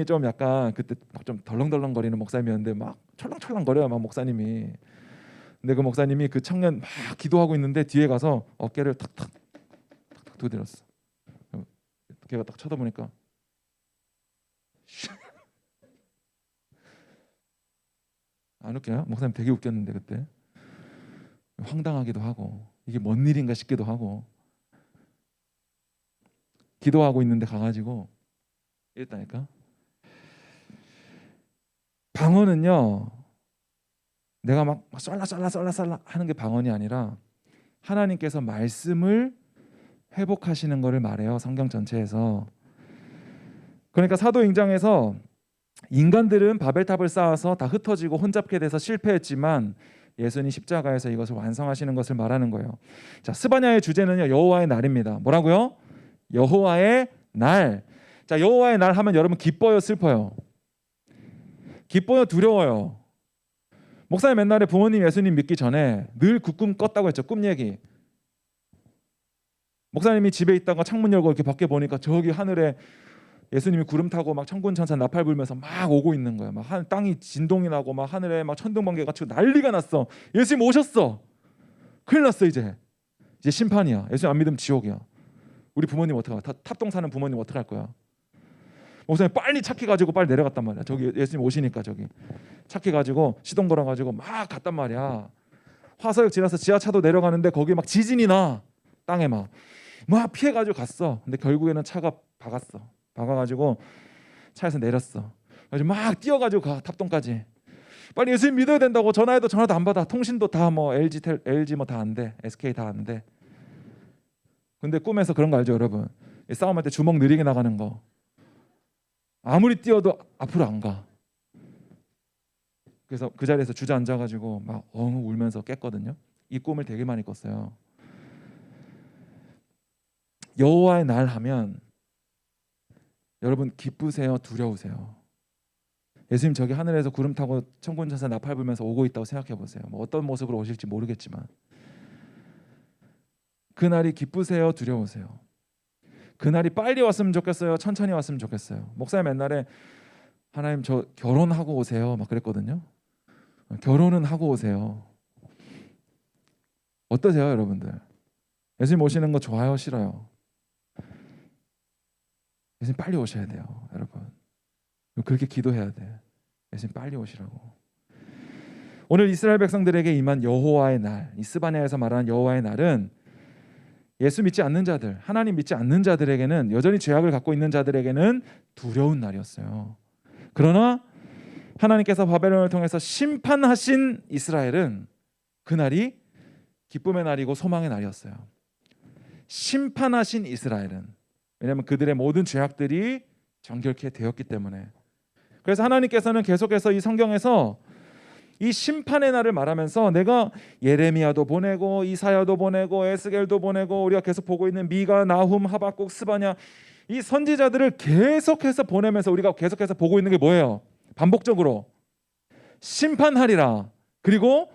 좀 약간 그때 좀 덜렁덜렁거리는 목사님이었는데 막 철렁철렁거려요. 막 목사님이. 근데 그 목사님이 그 청년 막 기도하고 있는데 뒤에 가서 어깨를 탁탁 두드렸어. 걔가 딱 쳐다보니까 안 웃겨요? 목사님 되게 웃겼는데 그때 황당하기도 하고 이게 뭔 일인가 싶기도 하고 기도하고 있는데 가가지고 이랬다니까. 방언은요 내가 막 쏠라 하는 게 방언이 아니라 하나님께서 말씀을 회복하시는 것을 말해요. 성경 전체에서. 그러니까 사도행전에서 인간들은 바벨탑을 쌓아서 다 흩어지고 혼잡게 돼서 실패했지만 예수님 십자가에서 이것을 완성하시는 것을 말하는 거예요. 자, 스바냐의 주제는요 여호와의 날입니다. 뭐라고요? 여호와의 날. 자, 여호와의 날 하면 여러분 기뻐요, 슬퍼요? 기뻐요, 두려워요? 목사님 옛날에 부모님 예수님 믿기 전에 늘 그 꿈 꿨다고 했죠. 꿈 얘기. 목사님이 집에 있다가 창문 열고 이렇게 밖에 보니까 저기 하늘에 예수님이 구름 타고 막 천군 천사 나팔 불면서 막 오고 있는 거야. 막 땅이 진동이 나고 막 하늘에 막 천둥번개가 치고 난리가 났어. 예수님 오셨어. 큰일 났어 이제 심판이야. 예수님 안 믿으면 지옥이야. 우리 부모님 어떡할 거야? 탑동 사는 부모님 어떡할 거야? 목사님 빨리 착해가지고 빨리 내려갔단 말이야. 저기 예수님 오시니까 저기 착해가지고 시동 걸어가지고 막 갔단 말이야. 화서역 지나서 지하차도 내려가는데 거기 막 지진이 나. 땅에 막 피해가지고 갔어. 근데 결국에는 차가 박아가지고 차에서 내렸어. 그래서 막 뛰어가지고 가 탑동까지. 빨리 예수님 믿어야 된다고 전화해도 전화도 안 받아. 통신도 다 뭐 LG 뭐 다 안 돼. SK 다 안 돼. 근데 꿈에서 그런 거 알죠 여러분? 싸움할 때 주먹 느리게 나가는 거. 아무리 뛰어도 앞으로 안 가. 그래서 그 자리에서 주저앉아가지고 막 엉 울면서 깼거든요. 이 꿈을 되게 많이 꿨어요. 여호와의 날 하면 여러분 기쁘세요, 두려우세요? 예수님 저기 하늘에서 구름 타고 천군 천사 나팔 불면서 오고 있다고 생각해 보세요. 뭐 어떤 모습으로 오실지 모르겠지만 그날이 기쁘세요, 두려우세요? 그날이 빨리 왔으면 좋겠어요, 천천히 왔으면 좋겠어요? 목사님 옛날에 하나님 저 결혼하고 오세요 막 그랬거든요. 결혼은 하고 오세요. 어떠세요 여러분들? 예수님 오시는 거 좋아요, 싫어요? 예수님 빨리 오셔야 돼요 여러분. 그렇게 기도해야 돼. 예수님 빨리 오시라고. 오늘 이스라엘 백성들에게 임한 여호와의 날, 이 스바냐에서 말하는 여호와의 날은 예수 믿지 않는 자들, 하나님 믿지 않는 자들에게는, 여전히 죄악을 갖고 있는 자들에게는 두려운 날이었어요. 그러나 하나님께서 바벨론을 통해서 심판하신 이스라엘은 그날이 기쁨의 날이고 소망의 날이었어요. 심판하신 이스라엘은, 왜냐하면 그들의 모든 죄악들이 정결케 되었기 때문에. 그래서 하나님께서는 계속해서 이 성경에서 이 심판의 날을 말하면서 내가 예레미야도 보내고 이사야도 보내고 에스겔도 보내고 우리가 계속 보고 있는 미가, 나훔, 하박국, 스바냐, 이 선지자들을 계속해서 보내면서 우리가 계속해서 보고 있는 게 뭐예요? 반복적으로 심판하리라, 그리고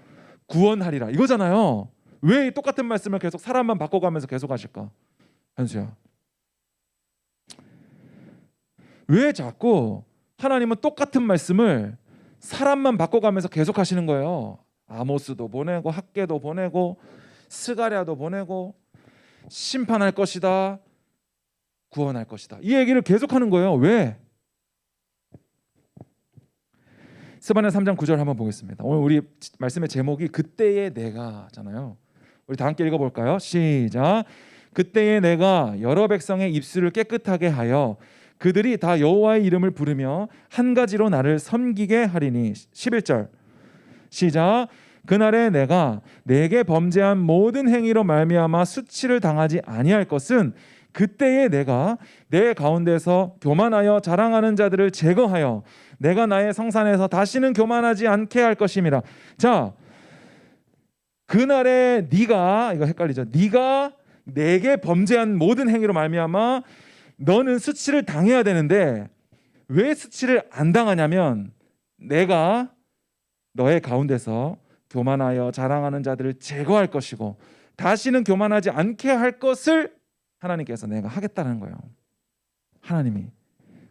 구원하리라, 이거잖아요. 왜 이 똑같은 말씀을 계속 사람만 바꿔가면서 계속 하실까? 현수야, 왜 자꾸 하나님은 똑같은 말씀을 사람만 바꿔가면서 계속 하시는 거예요? 아모스도 보내고 학개도 보내고 스가랴도 보내고 심판할 것이다, 구원할 것이다, 이 얘기를 계속하는 거예요. 왜? 스바냐 3장 9절 한번 보겠습니다. 오늘 우리 말씀의 제목이 그때의 내가잖아요. 우리 다 함께 읽어볼까요? 시작. 그때의 내가 여러 백성의 입술을 깨끗하게 하여 그들이 다 여호와의 이름을 부르며 한 가지로 나를 섬기게 하리니. 11절 시작. 그날에 내가 내게 범죄한 모든 행위로 말미암아 수치를 당하지 아니할 것은 그때에 내가 내 가운데서 교만하여 자랑하는 자들을 제거하여 내가 나의 성산에서 다시는 교만하지 않게 할 것임이라. 자, 그날에 네가, 이거 헷갈리죠? 네가 내게 범죄한 모든 행위로 말미암아 너는 수치를 당해야 되는데 왜 수치를 안 당하냐면 내가 너의 가운데서 교만하여 자랑하는 자들을 제거할 것이고 다시는 교만하지 않게 할 것을 하나님께서 내가 하겠다는 거예요. 하나님이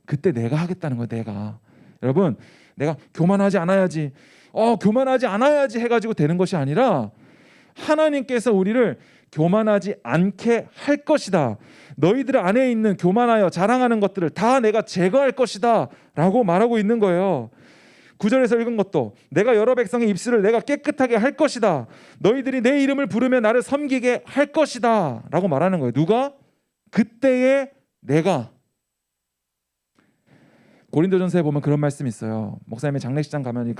그때 내가 하겠다는 거예요. 내가. 여러분, 내가 교만하지 않아야지, 교만하지 않아야지 해가지고 되는 것이 아니라 하나님께서 우리를 교만하지 않게 할 것이다. 너희들 안에 있는 교만하여 자랑하는 것들을 다 내가 제거할 것이다 라고 말하고 있는 거예요. 9절에서 읽은 것도 내가 여러 백성의 입술을 내가 깨끗하게 할 것이다. 너희들이 내 이름을 부르며 나를 섬기게 할 것이다 라고 말하는 거예요. 누가? 그때의 내가. 고린도전서에 보면 그런 말씀이 있어요. 목사님의 장례식장 가면 이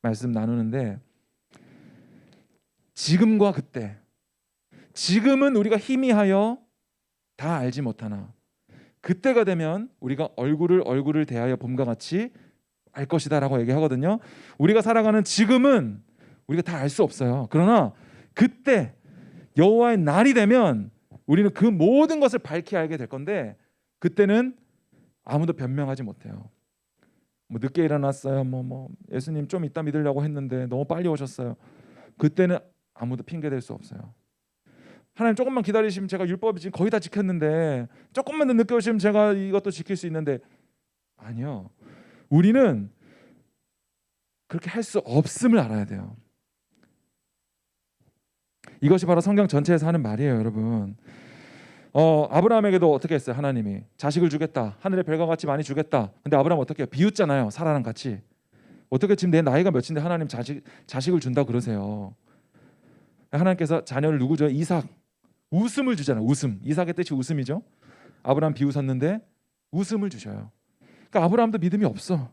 말씀 나누는데 지금과 그때, 지금은 우리가 희미하여 다 알지 못하나 그때가 되면 우리가 얼굴을 대하여 봄과 같이 알 것이다 라고 얘기하거든요. 우리가 살아가는 지금은 우리가 다 알 수 없어요. 그러나 그때 여호와의 날이 되면 우리는 그 모든 것을 밝히 알게 될 건데 그때는 아무도 변명하지 못해요. 뭐 늦게 일어났어요. 뭐 예수님 좀 이따 믿으려고 했는데 너무 빨리 오셨어요. 그때는 아무도 핑계 댈 수 없어요. 하나님 조금만 기다리시면 제가 율법이 지금 거의 다 지켰는데 조금만 더 늦게 오시면 제가 이것도 지킬 수 있는데, 아니요. 우리는 그렇게 할 수 없음을 알아야 돼요. 이것이 바로 성경 전체에서 하는 말이에요, 여러분. 아브라함에게도 어떻게 했어요? 하나님이 자식을 주겠다, 하늘의 별과 같이 많이 주겠다. 근데 아브라함 어떻게 해요? 비웃잖아요, 사라랑 같이. 어떻게 지금 내 나이가 몇인데 하나님 자식을 준다 그러세요? 하나님께서 자녀를 누구 줘요? 이삭. 웃음을 주잖아요. 웃음. 이삭의 뜻이 웃음이죠. 아브라함 비웃었는데 웃음을 주셔요. 그러니까 아브라함도 믿음이 없어.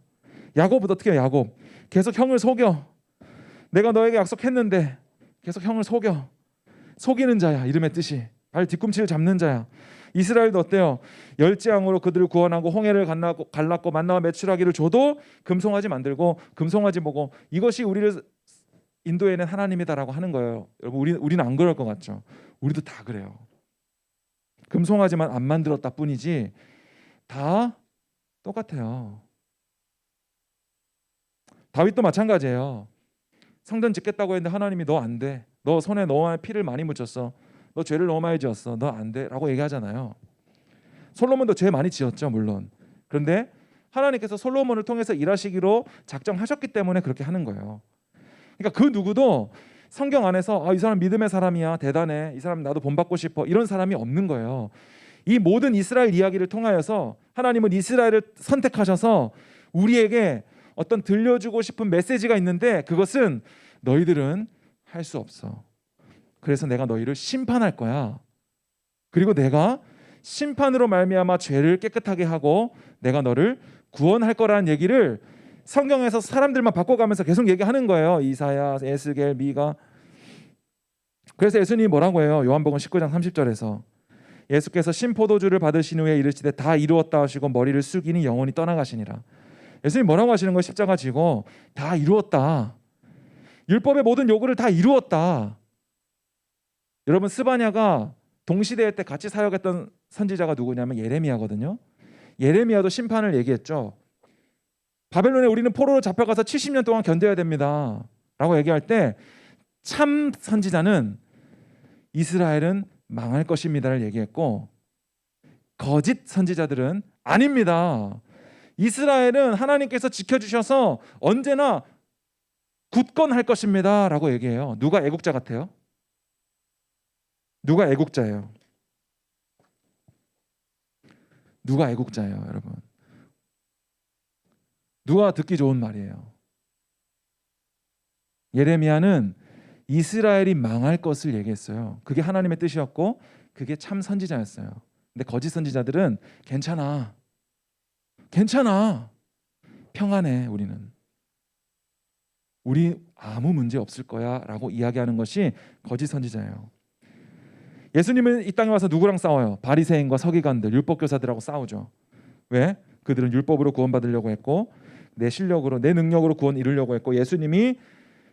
야곱은 어떻게 해요? 야곱 계속 형을 속여. 내가 너에게 약속했는데 계속 형을 속여. 속이는 자야, 이름의 뜻이. 발 뒤꿈치를 잡는 자야. 이스라엘도 어때요? 열재앙으로 그들을 구원하고 홍해를 갈랐고 만나와 메추라기를 줘도 금송아지 만들고 금송아지 보고 이것이 우리를 인도에는 하나님이다라고 하는 거예요. 여러분, 우리는 안 그럴 것 같죠? 우리도 다 그래요. 금송아지만 안 만들었다 뿐이지 다 똑같아요. 다윗도 마찬가지예요. 성전 짓겠다고 했는데 하나님이 너 안 돼. 너 손에 너무 많이 피를 많이 묻혔어. 너 죄를 너무 많이 지었어. 너 안 돼 라고 얘기하잖아요. 솔로몬도 죄 많이 지었죠, 물론. 그런데 하나님께서 솔로몬을 통해서 일하시기로 작정하셨기 때문에 그렇게 하는 거예요. 그러니까 그 누구도 성경 안에서 이 사람 믿음의 사람이야, 대단해, 이 사람 나도 본받고 싶어, 이런 사람이 없는 거예요. 이 모든 이스라엘 이야기를 통하여서 하나님은 이스라엘을 선택하셔서 우리에게 어떤 들려주고 싶은 메시지가 있는데 그것은 너희들은 할 수 없어. 그래서 내가 너희를 심판할 거야. 그리고 내가 심판으로 말미암아 죄를 깨끗하게 하고 내가 너를 구원할 거라는 얘기를 성경에서 사람들만 바꿔가면서 계속 얘기하는 거예요. 이사야, 에스겔, 미가. 그래서 예수님이 뭐라고 해요? 요한복음 19장 30절에서 예수께서 신포도주를 받으신 후에 이르시되 다 이루었다 하시고 머리를 숙이니 영혼이 떠나가시니라. 예수님 뭐라고 하시는 거예요? 십자가 지고 다 이루었다. 율법의 모든 요구를 다 이루었다. 여러분 스바냐가 동시대 때 같이 사역했던 선지자가 누구냐면 예레미야거든요. 예레미야도 심판을 얘기했죠. 바벨론에 우리는 포로로 잡혀가서 70년 동안 견뎌야 됩니다 라고 얘기할 때 참 선지자는 이스라엘은 망할 것입니다를 얘기했고, 거짓 선지자들은 아닙니다. 이스라엘은 하나님께서 지켜주셔서 언제나 굳건할 것입니다 라고 얘기해요. 누가 애국자 같아요? 누가 애국자예요? 누가 애국자예요, 여러분? 누가 듣기 좋은 말이에요? 예레미야는 이스라엘이 망할 것을 얘기했어요. 그게 하나님의 뜻이었고 그게 참 선지자였어요. 근데 거짓 선지자들은 괜찮아, 평안해, 우리 아무 문제 없을 거야 라고 이야기하는 것이 거짓 선지자예요. 예수님은 이 땅에 와서 누구랑 싸워요? 바리새인과 서기관들, 율법교사들하고 싸우죠. 왜? 그들은 율법으로 구원받으려고 했고 내 실력으로, 내 능력으로 구원 이루려고 했고, 예수님이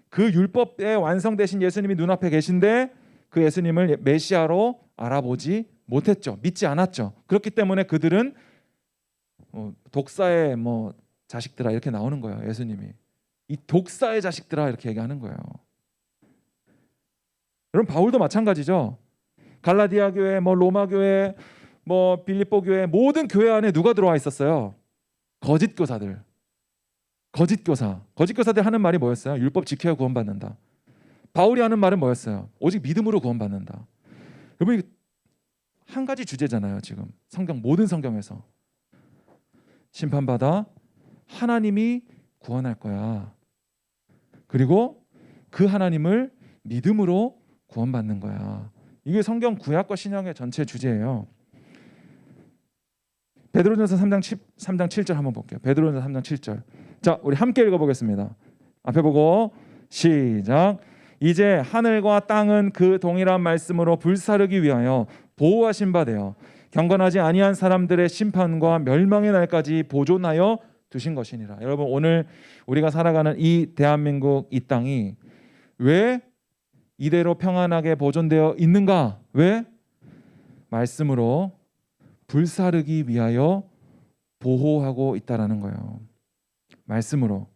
그 율법의 완성되신 예수님이 눈앞에 계신데 그 예수님을 메시아로 알아보지 못했죠. 믿지 않았죠. 그렇기 때문에 그들은 독사의 자식들아 이렇게 나오는 거예요. 예수님이 이 독사의 자식들아 이렇게 얘기하는 거예요. 여러분 바울도 마찬가지죠. 갈라디아 교회, 로마 교회, 빌립보 교회, 모든 교회 안에 누가 들어와 있었어요? 거짓 교사들. 거짓교사들 하는 말이 뭐였어요? 율법 지켜야 구원받는다. 바울이 하는 말은 뭐였어요? 오직 믿음으로 구원받는다. 여러분 한 가지 주제잖아요. 지금 모든 성경에서 심판받아 하나님이 구원할 거야. 그리고 그 하나님을 믿음으로 구원받는 거야. 이게 성경 구약과 신약의 전체 주제예요. 베드로전서 3장 7절 한번 볼게요. 베드로전서 3장 7절. 자, 우리 함께 읽어보겠습니다. 앞에 보고 시작. 이제 하늘과 땅은 그 동일한 말씀으로 불사르기 위하여 보호하신 바 되어 경건하지 아니한 사람들의 심판과 멸망의 날까지 보존하여 두신 것이니라. 여러분 오늘 우리가 살아가는 이 대한민국 이 땅이 왜 이대로 평안하게 보존되어 있는가? 왜? 말씀으로 불사르기 위하여 보호하고 있다라는 거예요. 말씀으로,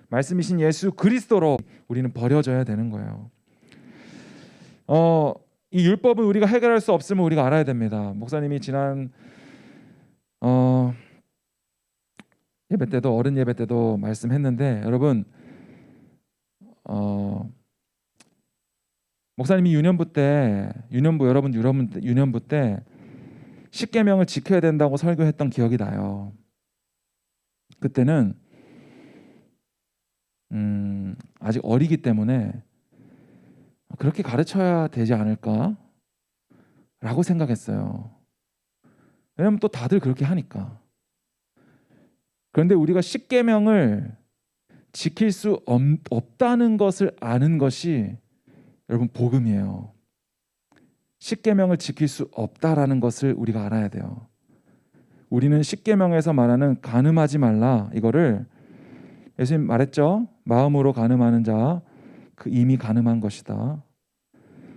말씀이신 예수 그리스도로 우리는 버려져야 되는 거예요. 이 율법은 우리가 해결할 수 없음을 우리가 알아야 됩니다. 목사님이 지난 예배 때도, 어른 예배 때도 말씀했는데, 여러분 목사님이 유년부 때 십계명을 지켜야 된다고 설교했던 기억이 나요. 그때는 아직 어리기 때문에 그렇게 가르쳐야 되지 않을까 라고 생각했어요. 왜냐하면 또 다들 그렇게 하니까. 그런데 우리가 십계명을 지킬 수 없다는 것을 아는 것이 여러분 복음이에요. 십계명을 지킬 수 없다라는 것을 우리가 알아야 돼요. 우리는 십계명에서 말하는 간음하지 말라, 이거를 예수님 말했죠. 마음으로 간음하는 자 그 이미 간음한 것이다.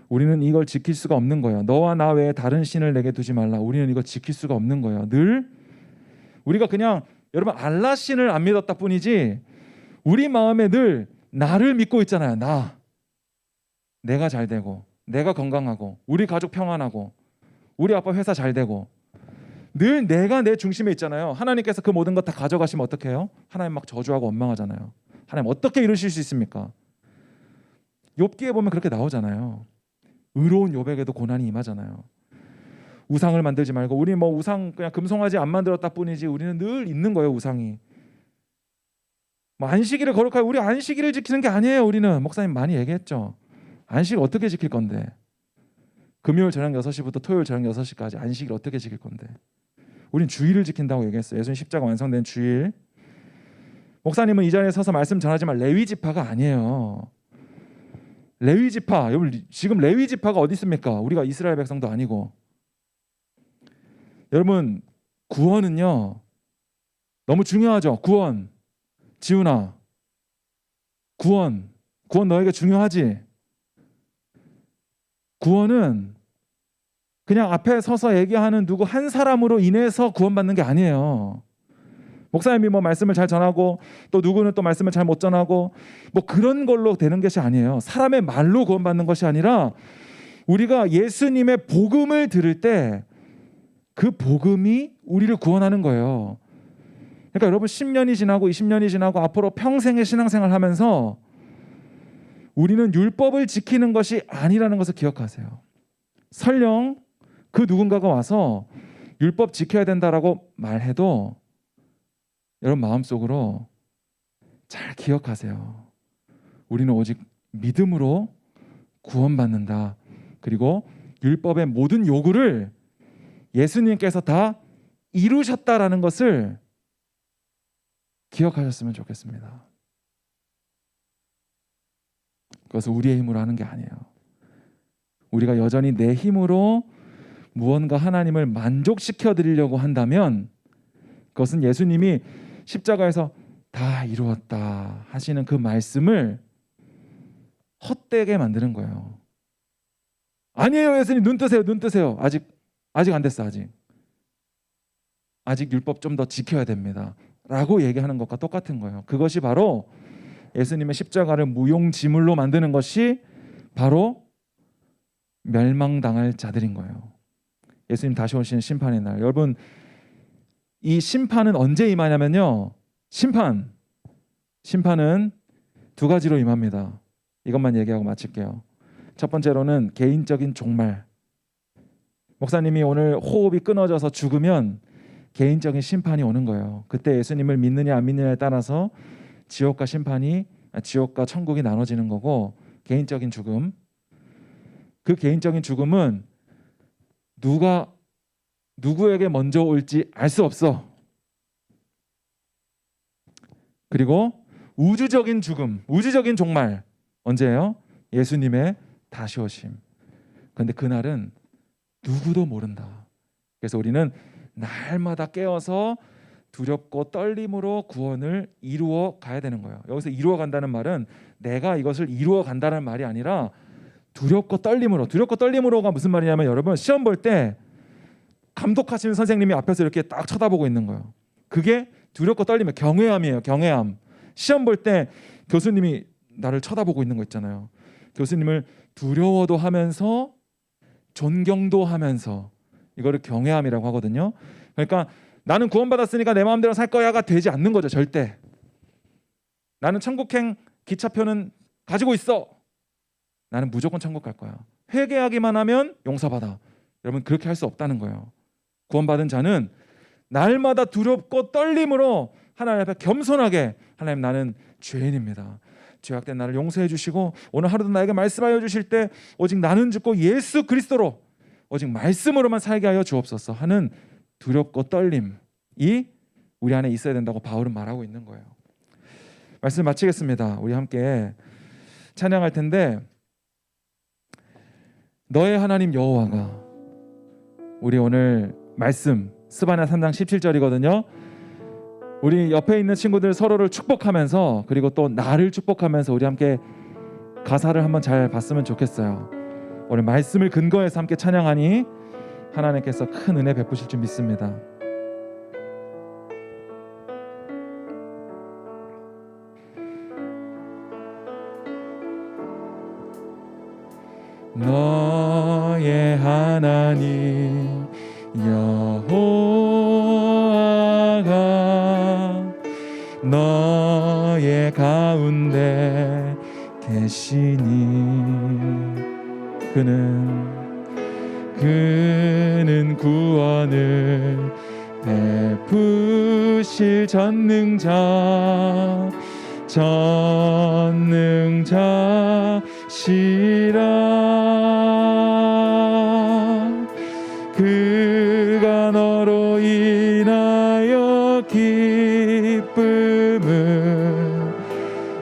우리는 이걸 지킬 수가 없는 거예요. 너와 나 외에 다른 신을 내게 두지 말라. 우리는 이거 지킬 수가 없는 거예요. 늘 우리가 그냥 여러분 알라 신을 안 믿었다 뿐이지 우리 마음에 늘 나를 믿고 있잖아요. 내가 잘 되고, 내가 건강하고, 우리 가족 평안하고, 우리 아빠 회사 잘 되고, 늘 내가 내 중심에 있잖아요. 하나님께서 그 모든 것 다 가져가시면 어떻게 해요? 하나님 막 저주하고 원망하잖아요. 하나님 어떻게 이러실 수 있습니까? 욥기에 보면 그렇게 나오잖아요. 의로운 욥에게도 고난이 임하잖아요. 우상을 만들지 말고, 우리 우상 그냥 금송아지 안 만들었다 뿐이지 우리는 늘 있는 거예요. 우상이 안식일을 거룩하게, 우리 안식일을 지키는 게 아니에요. 우리는 목사님 많이 얘기했죠. 안식 어떻게 지킬 건데? 금요일 저녁 6시부터 토요일 저녁 6시까지 안식일 어떻게 지킬 건데? 우린 주일을 지킨다고 얘기했어요. 예수님 십자가 완성된 주일. 목사님은 이 자리에 서서 말씀 전하지만 레위 지파가 아니에요. 레위 지파, 여러분 지금 레위 지파가 어디 있습니까? 우리가 이스라엘 백성도 아니고 여러분, 구원은요 너무 중요하죠. 구원. 지훈아, 구원 너에게 중요하지? 구원은 그냥 앞에 서서 얘기하는 누구 한 사람으로 인해서 구원받는 게 아니에요. 목사님이 뭐 말씀을 잘 전하고 또 누구는 또 말씀을 잘 못 전하고 뭐 그런 걸로 되는 것이 아니에요. 사람의 말로 구원받는 것이 아니라 우리가 예수님의 복음을 들을 때 그 복음이 우리를 구원하는 거예요. 그러니까 여러분 10년이 지나고 20년이 지나고 앞으로 평생의 신앙생활 하면서 우리는 율법을 지키는 것이 아니라는 것을 기억하세요. 설령 그 누군가가 와서 율법 지켜야 된다라고 말해도 여러분 마음속으로 잘 기억하세요. 우리는 오직 믿음으로 구원받는다. 그리고 율법의 모든 요구를 예수님께서 다 이루셨다라는 것을 기억하셨으면 좋겠습니다. 그것은 우리의 힘으로 하는 게 아니에요. 우리가 여전히 내 힘으로 무언가 하나님을 만족시켜 드리려고 한다면 그것은 예수님이 십자가에서 다 이루었다 하시는 그 말씀을 헛되게 만드는 거예요. 아니에요, 예수님 눈 뜨세요. 눈 뜨세요. 아직 안 됐어. 아직 율법 좀 더 지켜야 됩니다 라고 얘기하는 것과 똑같은 거예요. 그것이 바로 예수님의 십자가를 무용지물로 만드는 것이 바로 멸망당할 자들인 거예요. 예수님 다시 오시는 심판의 날, 여러분 이 심판은 언제 임하냐면요, 심판은 두 가지로 임합니다. 이것만 얘기하고 마칠게요. 첫 번째로는 개인적인 종말. 목사님이 오늘 호흡이 끊어져서 죽으면 개인적인 심판이 오는 거예요. 그때 예수님을 믿느냐 안 믿느냐에 따라서 지옥과 천국이 나눠지는 거고, 개인적인 죽음, 그 개인적인 죽음은 누구에게 먼저 올지 알 수 없어. 그리고 우주적인 죽음, 우주적인 종말 언제예요? 예수님의 다시 오심. 그런데 그날은 누구도 모른다. 그래서 우리는 날마다 깨어서 두렵고 떨림으로 구원을 이루어 가야 되는 거예요. 여기서 이루어 간다는 말은 내가 이것을 이루어 간다는 말이 아니라 두렵고 떨림으로가 무슨 말이냐면, 여러분 시험 볼 때 감독하시는 선생님이 앞에서 이렇게 딱 쳐다보고 있는 거예요. 그게 두렵고 떨림의 경외함이에요. 경외함. 시험 볼 때 교수님이 나를 쳐다보고 있는 거 있잖아요. 교수님을 두려워도 하면서 존경도 하면서, 이거를 경외함이라고 하거든요. 그러니까 나는 구원받았으니까 내 마음대로 살 거야가 되지 않는 거죠. 절대. 나는 천국행 기차표는 가지고 있어. 나는 무조건 천국 갈 거야. 회개하기만 하면 용서받아. 여러분 그렇게 할 수 없다는 거예요. 구원받은 자는 날마다 두렵고 떨림으로 하나님 앞에 겸손하게, 하나님 나는 죄인입니다. 죄악된 나를 용서해 주시고 오늘 하루도 나에게 말씀하여 주실 때 오직 나는 죽고 예수 그리스도로 오직 말씀으로만 살게 하여 주옵소서 하는 두렵고 떨림이 우리 안에 있어야 된다고 바울은 말하고 있는 거예요. 말씀 마치겠습니다. 우리 함께 찬양할 텐데, 너의 하나님 여호와가, 우리 오늘 말씀 스바냐 3장 17절이거든요. 우리 옆에 있는 친구들 서로를 축복하면서, 그리고 또 나를 축복하면서 우리 함께 가사를 한번 잘 봤으면 좋겠어요. 오늘 말씀을 근거해서 함께 찬양하니 하나님께서 큰 은혜 베푸실 줄 믿습니다. 너의 하나님 여호와가 너의 가운데 계시니 그는 구원을 베푸실 전능자시라. 그가 너로 인하여 기쁨을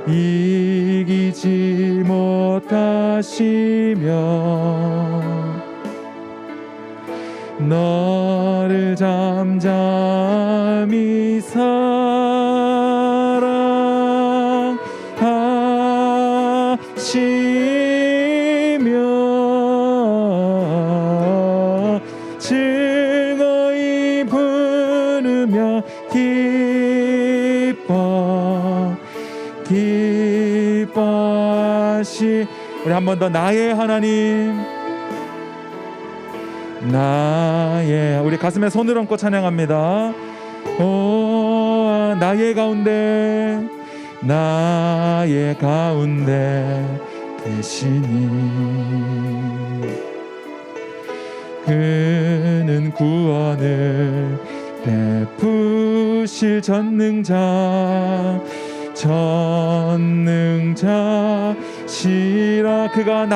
이기지 못하시며 너를 잠잠히 사랑하시며 즐거이 부르며 기뻐하시. 우리 한 번 더 나의 하나님, 나의, 우리 가슴에 손을 얹고 찬양합니다. 오, 나의 가운데 계시니 그는 구원을 베푸실 전능자시라. 그가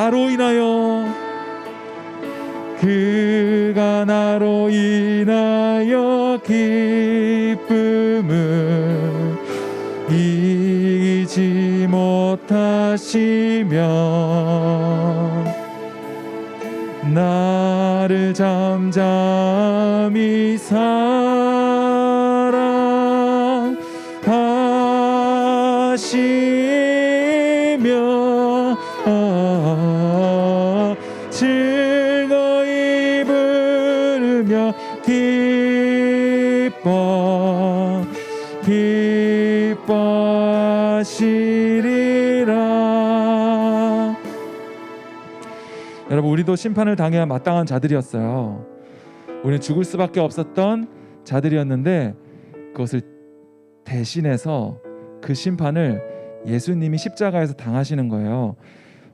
나로 인하여 기쁨을 이기지 못하시며 나를 잠잠히 사랑하시며 즐거이 부르며 기뻐하시리라. 여러분, 우리도 심판을 당해야 마땅한 자들이었어요. 우리는 죽을 수밖에 없었던 자들이었는데 그것을 대신해서 그 심판을 예수님이 십자가에서 당하시는 거예요.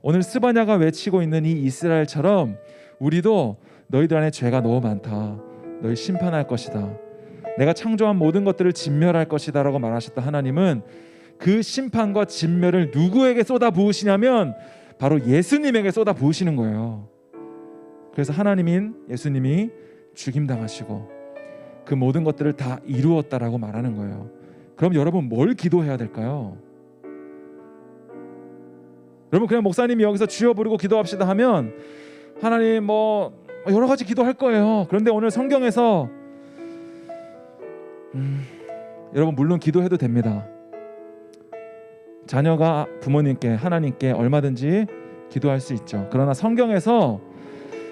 오늘 스바냐가 외치고 있는 이 이스라엘처럼 우리도 너희들 안에 죄가 너무 많다, 너희 심판할 것이다, 내가 창조한 모든 것들을 진멸할 것이다 라고 말하셨던 하나님은 그 심판과 진멸을 누구에게 쏟아 부으시냐면 바로 예수님에게 쏟아 부으시는 거예요. 그래서 하나님인 예수님이 죽임당하시고 그 모든 것들을 다 이루었다라고 말하는 거예요. 그럼 여러분 뭘 기도해야 될까요? 여러분 그냥 목사님이 여기서 주여 부르고 기도합시다 하면 하나님 뭐 여러 가지 기도할 거예요. 그런데 오늘 성경에서 여러분 물론 기도해도 됩니다. 자녀가 부모님께 하나님께 얼마든지 기도할 수 있죠. 그러나 성경에서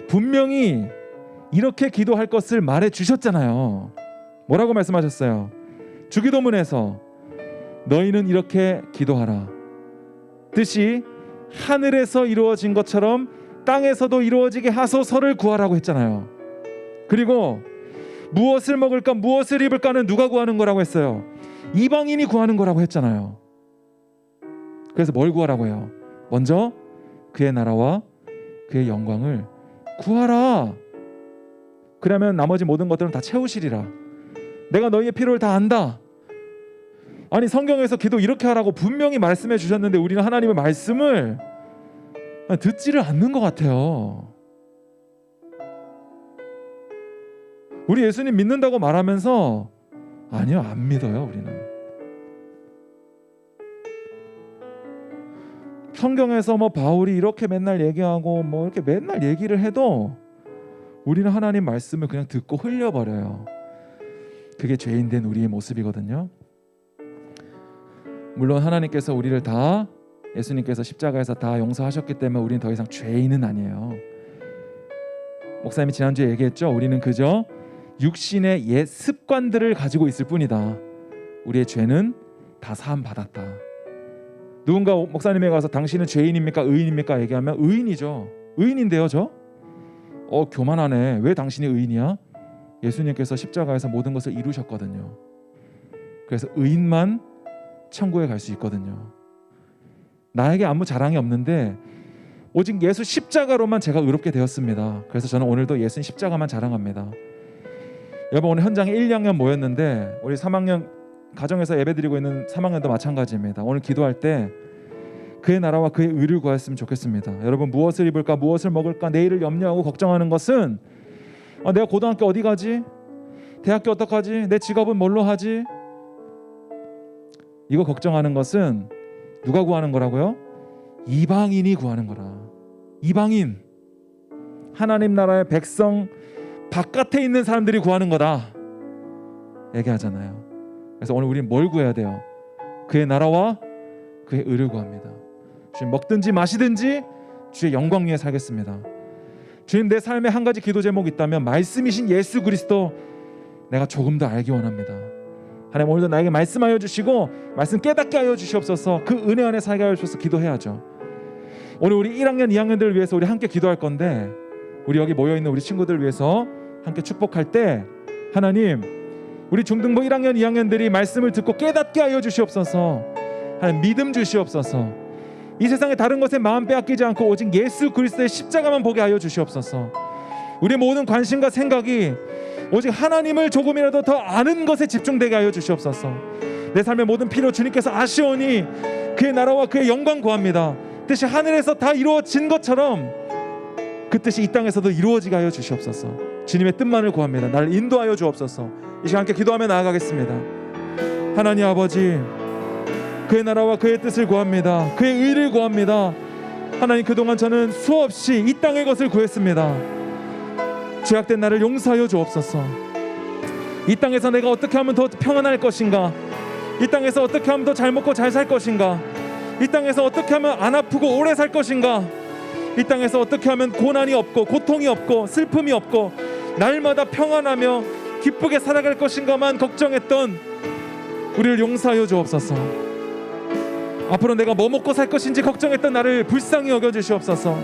분명히 이렇게 기도할 것을 말해 주셨잖아요. 뭐라고 말씀하셨어요? 주기도문에서 너희는 이렇게 기도하라. 뜻이 하늘에서 이루어진 것처럼 땅에서도 이루어지게 하소서를 구하라고 했잖아요. 그리고 무엇을 먹을까 무엇을 입을까는 누가 구하는 거라고 했어요? 이방인이 구하는 거라고 했잖아요. 그래서 뭘 구하라고 해요? 먼저 그의 나라와 그의 영광을 구하라. 그러면 나머지 모든 것들은 다 채우시리라. 내가 너희의 필요를 다 안다. 아니 성경에서 기도 이렇게 하라고 분명히 말씀해 주셨는데 우리는 하나님의 말씀을 듣지를 않는 것 같아요. 우리 예수님 믿는다고 말하면서 아니요, 안 믿어요. 우리는 성경에서 뭐 바울이 이렇게 맨날 얘기하고 뭐 이렇게 맨날 얘기를 해도 우리는 하나님 말씀을 그냥 듣고 흘려버려요. 그게 죄인된 우리의 모습이거든요. 물론 하나님께서 우리를 다 예수님께서 십자가에서 다 용서하셨기 때문에 우리는 더 이상 죄인은 아니에요. 목사님이 지난주에 얘기했죠. 우리는 그저 육신의 옛 습관들을 가지고 있을 뿐이다. 우리의 죄는 다 사함 받았다. 누군가 목사님에 가서 당신은 죄인입니까 의인입니까 얘기하면 의인이죠. 의인인데요 저? 교만하네. 왜 당신이 의인이야? 예수님께서 십자가에서 모든 것을 이루셨거든요. 그래서 의인만 천국에 갈 수 있거든요. 나에게 아무 자랑이 없는데 오직 예수 십자가로만 제가 의롭게 되었습니다. 그래서 저는 오늘도 예수님 십자가만 자랑합니다. 여러분 오늘 현장에 1, 2학년 모였는데 우리 3학년 가정에서 예배드리고 있는 3학년도 마찬가지입니다. 오늘 기도할 때 그의 나라와 그의 의를 구하였으면 좋겠습니다. 여러분 무엇을 입을까 무엇을 먹을까 내일을 염려하고 걱정하는 것은 내가 고등학교 어디 가지? 대학교 어떡하지? 내 직업은 뭘로 하지? 이거 걱정하는 것은 누가 구하는 거라고요? 이방인이 구하는 거라. 이방인, 하나님 나라의 백성 바깥에 있는 사람들이 구하는 거다 얘기하잖아요. 그래서 오늘 우리는 뭘 구해야 돼요? 그의 나라와 그의 의를 구합니다. 주님, 먹든지 마시든지 주의 영광 위에 살겠습니다. 주님, 내 삶에 한 가지 기도 제목이 있다면 말씀이신 예수 그리스도 내가 조금 더 알기 원합니다. 하나님, 오늘도 나에게 말씀하여 주시고 말씀 깨닫게 하여 주시옵소서. 그 은혜 안에 살게 하여 주셔서 기도해야죠. 오늘 우리 1학년 2학년들을 위해서 우리 함께 기도할 건데, 우리 여기 모여있는 우리 친구들을 위해서 함께 축복할 때 하나님, 우리 중등부 1학년 2학년들이 말씀을 듣고 깨닫게 하여 주시옵소서. 하나님, 믿음 주시옵소서. 이 세상의 다른 것에 마음 빼앗기지 않고 오직 예수 그리스도의 십자가만 보게 하여 주시옵소서. 우리 모든 관심과 생각이 오직 하나님을 조금이라도 더 아는 것에 집중되게 하여 주시옵소서. 내 삶의 모든 필요 주님께서 아시오니 그의 나라와 그의 영광 구합니다. 뜻이 하늘에서 다 이루어진 것처럼 그 뜻이 이 땅에서도 이루어지게 하여 주시옵소서. 주님의 뜻만을 구합니다. 나를 인도하여 주옵소서. 이 시간 함께 기도하며 나아가겠습니다. 하나님 아버지, 그의 나라와 그의 뜻을 구합니다. 그의 의를 구합니다. 하나님, 그동안 저는 수없이 이 땅의 것을 구했습니다. 죄악된 나를 용서하여 주옵소서. 이 땅에서 내가 어떻게 하면 더 평안할 것인가, 이 땅에서 어떻게 하면 더 잘 먹고 잘 살 것인가, 이 땅에서 어떻게 하면 안 아프고 오래 살 것인가, 이 땅에서 어떻게 하면 고난이 없고 고통이 없고 슬픔이 없고 날마다 평안하며 기쁘게 살아갈 것인가만 걱정했던 우리를 용서하여 주옵소서. 앞으로 내가 뭐 먹고 살 것인지 걱정했던 나를 불쌍히 여겨주시옵소서.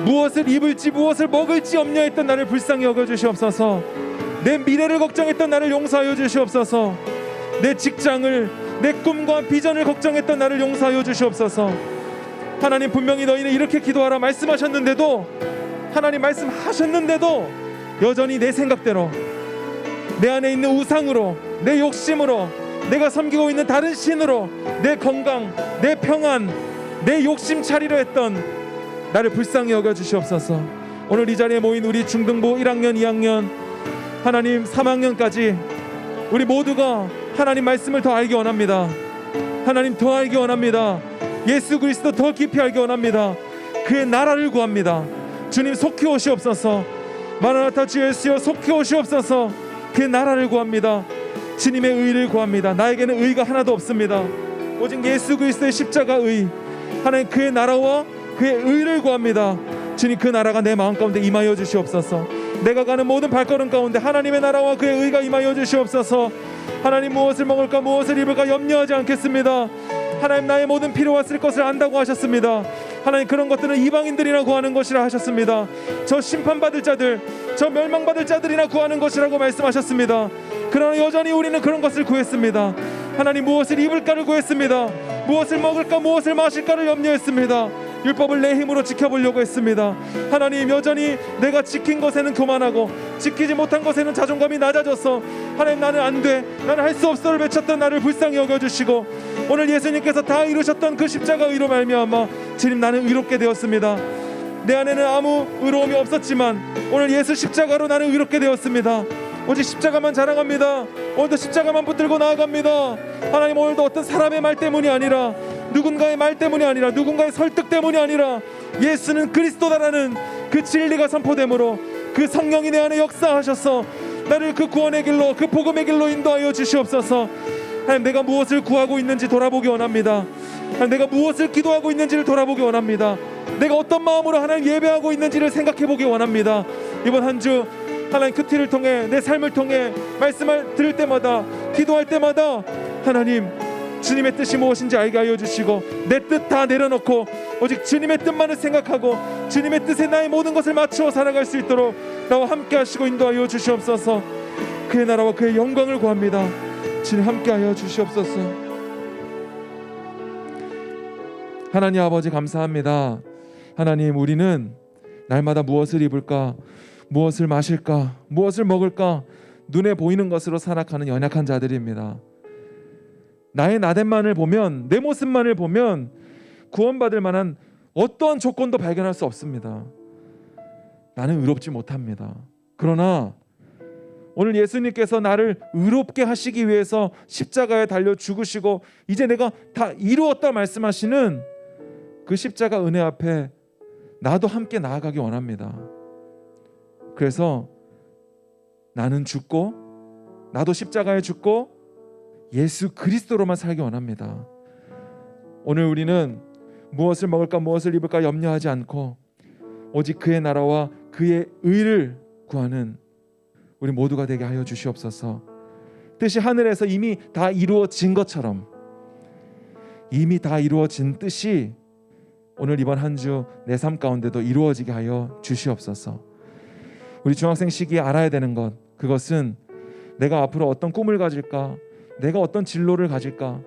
무엇을 입을지 무엇을 먹을지 염려했던 나를 불쌍히 여겨주시옵소서. 내 미래를 걱정했던 나를 용서하여 주시옵소서. 내 직장을, 내 꿈과 비전을 걱정했던 나를 용서하여 주시옵소서. 하나님, 분명히 너희는 이렇게 기도하라 말씀하셨는데도, 하나님 말씀하셨는데도 여전히 내 생각대로, 내 안에 있는 우상으로, 내 욕심으로, 내가 섬기고 있는 다른 신으로 내 건강, 내 평안, 내 욕심 차리려 했던 나를 불쌍히 여겨주시옵소서. 오늘 이 자리에 모인 우리 중등부 1학년, 2학년, 하나님 3학년까지 우리 모두가 하나님 말씀을 더 알기 원합니다. 하나님 더 알기 원합니다. 예수 그리스도 더 깊이 알기 원합니다. 그의 나라를 구합니다. 주님 속히 오시옵소서. 마라나타 주 예수여 속히 오시옵소서. 그의 나라를 구합니다. 주님의 의를 구합니다. 나에게는 의가 하나도 없습니다. 오직 예수 그리스도의 십자가 의, 하나님 그의 나라와 그의 의를 구합니다. 주님, 그 나라가 내 마음 가운데 임하여 주시옵소서. 내가 가는 모든 발걸음 가운데 하나님의 나라와 그의 의가 임하여 주시옵소서. 하나님, 무엇을 먹을까 무엇을 입을까 염려하지 않겠습니다. 하나님, 나의 모든 필요와 쓸 것을 안다고 하셨습니다. 하나님, 그런 것들은 이방인들이나 구하는 것이라 하셨습니다. 저 심판받을 자들, 저 멸망받을 자들이나 구하는 것이라고 말씀하셨습니다. 그러나 여전히 우리는 그런 것을 구했습니다. 하나님, 무엇을 입을까를 구했습니다. 무엇을 먹을까 무엇을 마실까를 염려했습니다. 율법을 내 힘으로 지켜보려고 했습니다. 하나님, 여전히 내가 지킨 것에는 교만하고 지키지 못한 것에는 자존감이 낮아져서 하나님, 나는 안 돼, 나는 할 수 없어를 외쳤던 나를 불쌍히 여겨주시고 오늘 예수님께서 다 이루셨던 그 십자가 의로 말미암아 주님, 나는 의롭게 되었습니다. 내 안에는 아무 의로움이 없었지만 오늘 예수 십자가로 나는 의롭게 되었습니다. 오직 십자가만 자랑합니다. 오늘도 십자가만 붙들고 나아갑니다. 하나님, 오늘도 어떤 사람의 말 때문이 아니라, 누군가의 말 때문이 아니라, 누군가의 설득 때문이 아니라 예수는 그리스도다라는 그 진리가 선포됨으로 그 성령이 내 안에 역사하셔서 나를 그 구원의 길로, 그 복음의 길로 인도하여 주시옵소서. 하나님, 내가 무엇을 구하고 있는지 돌아보기 원합니다. 하나님, 내가 무엇을 기도하고 있는지를 돌아보기 원합니다. 내가 어떤 마음으로 하나님 예배하고 있는지를 생각해보기 원합니다. 이번 한 주 하나님 큐티를 통해, 내 삶을 통해 말씀을 들을 때마다, 기도할 때마다 하나님, 주님의 뜻이 무엇인지 알게 하여 주시고 내 뜻 다 내려놓고 오직 주님의 뜻만을 생각하고 주님의 뜻에 나의 모든 것을 맞추어 살아갈 수 있도록 나와 함께 하시고 인도하여 주시옵소서. 그의 나라와 그의 영광을 구합니다. 주님, 함께 하여 주시옵소서. 하나님 아버지, 감사합니다. 하나님, 우리는 날마다 무엇을 입을까, 무엇을 마실까, 무엇을 먹을까 눈에 보이는 것으로 살아가는 연약한 자들입니다. 나의 나됨만을 보면, 내 모습만을 보면 구원받을 만한 어떠한 조건도 발견할 수 없습니다. 나는 의롭지 못합니다. 그러나 오늘 예수님께서 나를 의롭게 하시기 위해서 십자가에 달려 죽으시고 이제 내가 다 이루었다 말씀하시는 그 십자가 은혜 앞에 나도 함께 나아가기 원합니다. 그래서 나는 죽고 나도 십자가에 죽고 예수 그리스도로만 살기 원합니다. 오늘 우리는 무엇을 먹을까 무엇을 입을까 염려하지 않고 오직 그의 나라와 그의 의를 구하는 우리 모두가 되게 하여 주시옵소서. 뜻이 하늘에서 이미 다 이루어진 것처럼 이미 다 이루어진 뜻이 오늘 이번 한 주 내 삶 가운데도 이루어지게 하여 주시옵소서. 우리 중학생 시기에 알아야 되는 것, 그것은 내가 앞으로 어떤 꿈을 가질까, 내가 어떤 진로를 가질까,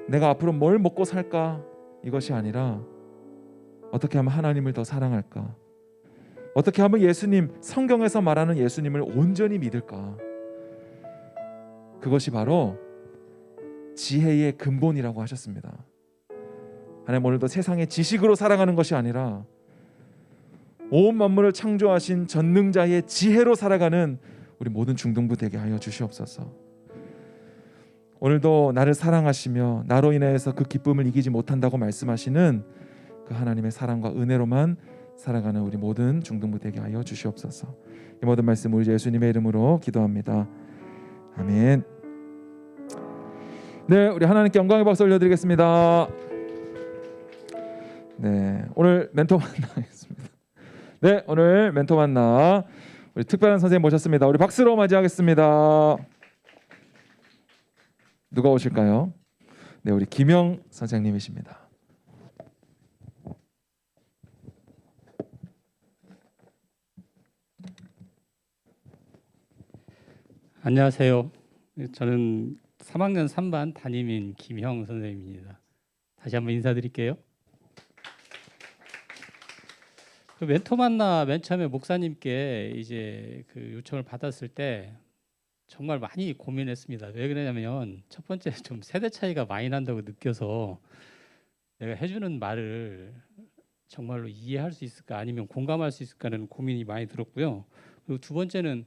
내가 앞으로 뭘 먹고 살까, 이것이 아니라 어떻게 하면 하나님을 더 사랑할까, 어떻게 하면 예수님, 성경에서 말하는 예수님을 온전히 믿을까. 그것이 바로 지혜의 근본이라고 하셨습니다. 하나님 오늘도 세상의 지식으로 살아가는 것이 아니라 온 만물을 창조하신 전능자의 지혜로 살아가는 우리 모든 중등부 되게 하여 주시옵소서. 오늘도 나를 사랑하시며 나로 인해서 그 기쁨을 이기지 못한다고 말씀하시는 그 하나님의 사랑과 은혜로만 살아가는 우리 모든 중등부 되게 하여 주시옵소서. 이 모든 말씀 우리 예수님의 이름으로 기도합니다. 아멘. 네, 우리 하나님께 영광의 박수 올려드리겠습니다. 네, 오늘 멘토 만나겠습니다. 네, 오늘 멘토 만나 우리 특별한 선생님 모셨습니다. 우리 박수로 맞이하겠습니다. 누가 오실까요? 네, 우리 김영 선생님이십니다. 안녕하세요. 저는 3학년 3반 담임인 김형 선생님입니다. 다시 한번 인사드릴게요. 그 멘토 만나 맨 처음에 목사님께 이제 그 요청을 받았을 때 정말 많이 고민했습니다. 왜 그러냐면 첫 번째 좀 세대 차이가 많이 난다고 느껴서 내가 해주는 말을 정말로 이해할 수 있을까 아니면 공감할 수 있을까는 고민이 많이 들었고요. 그리고 두 번째는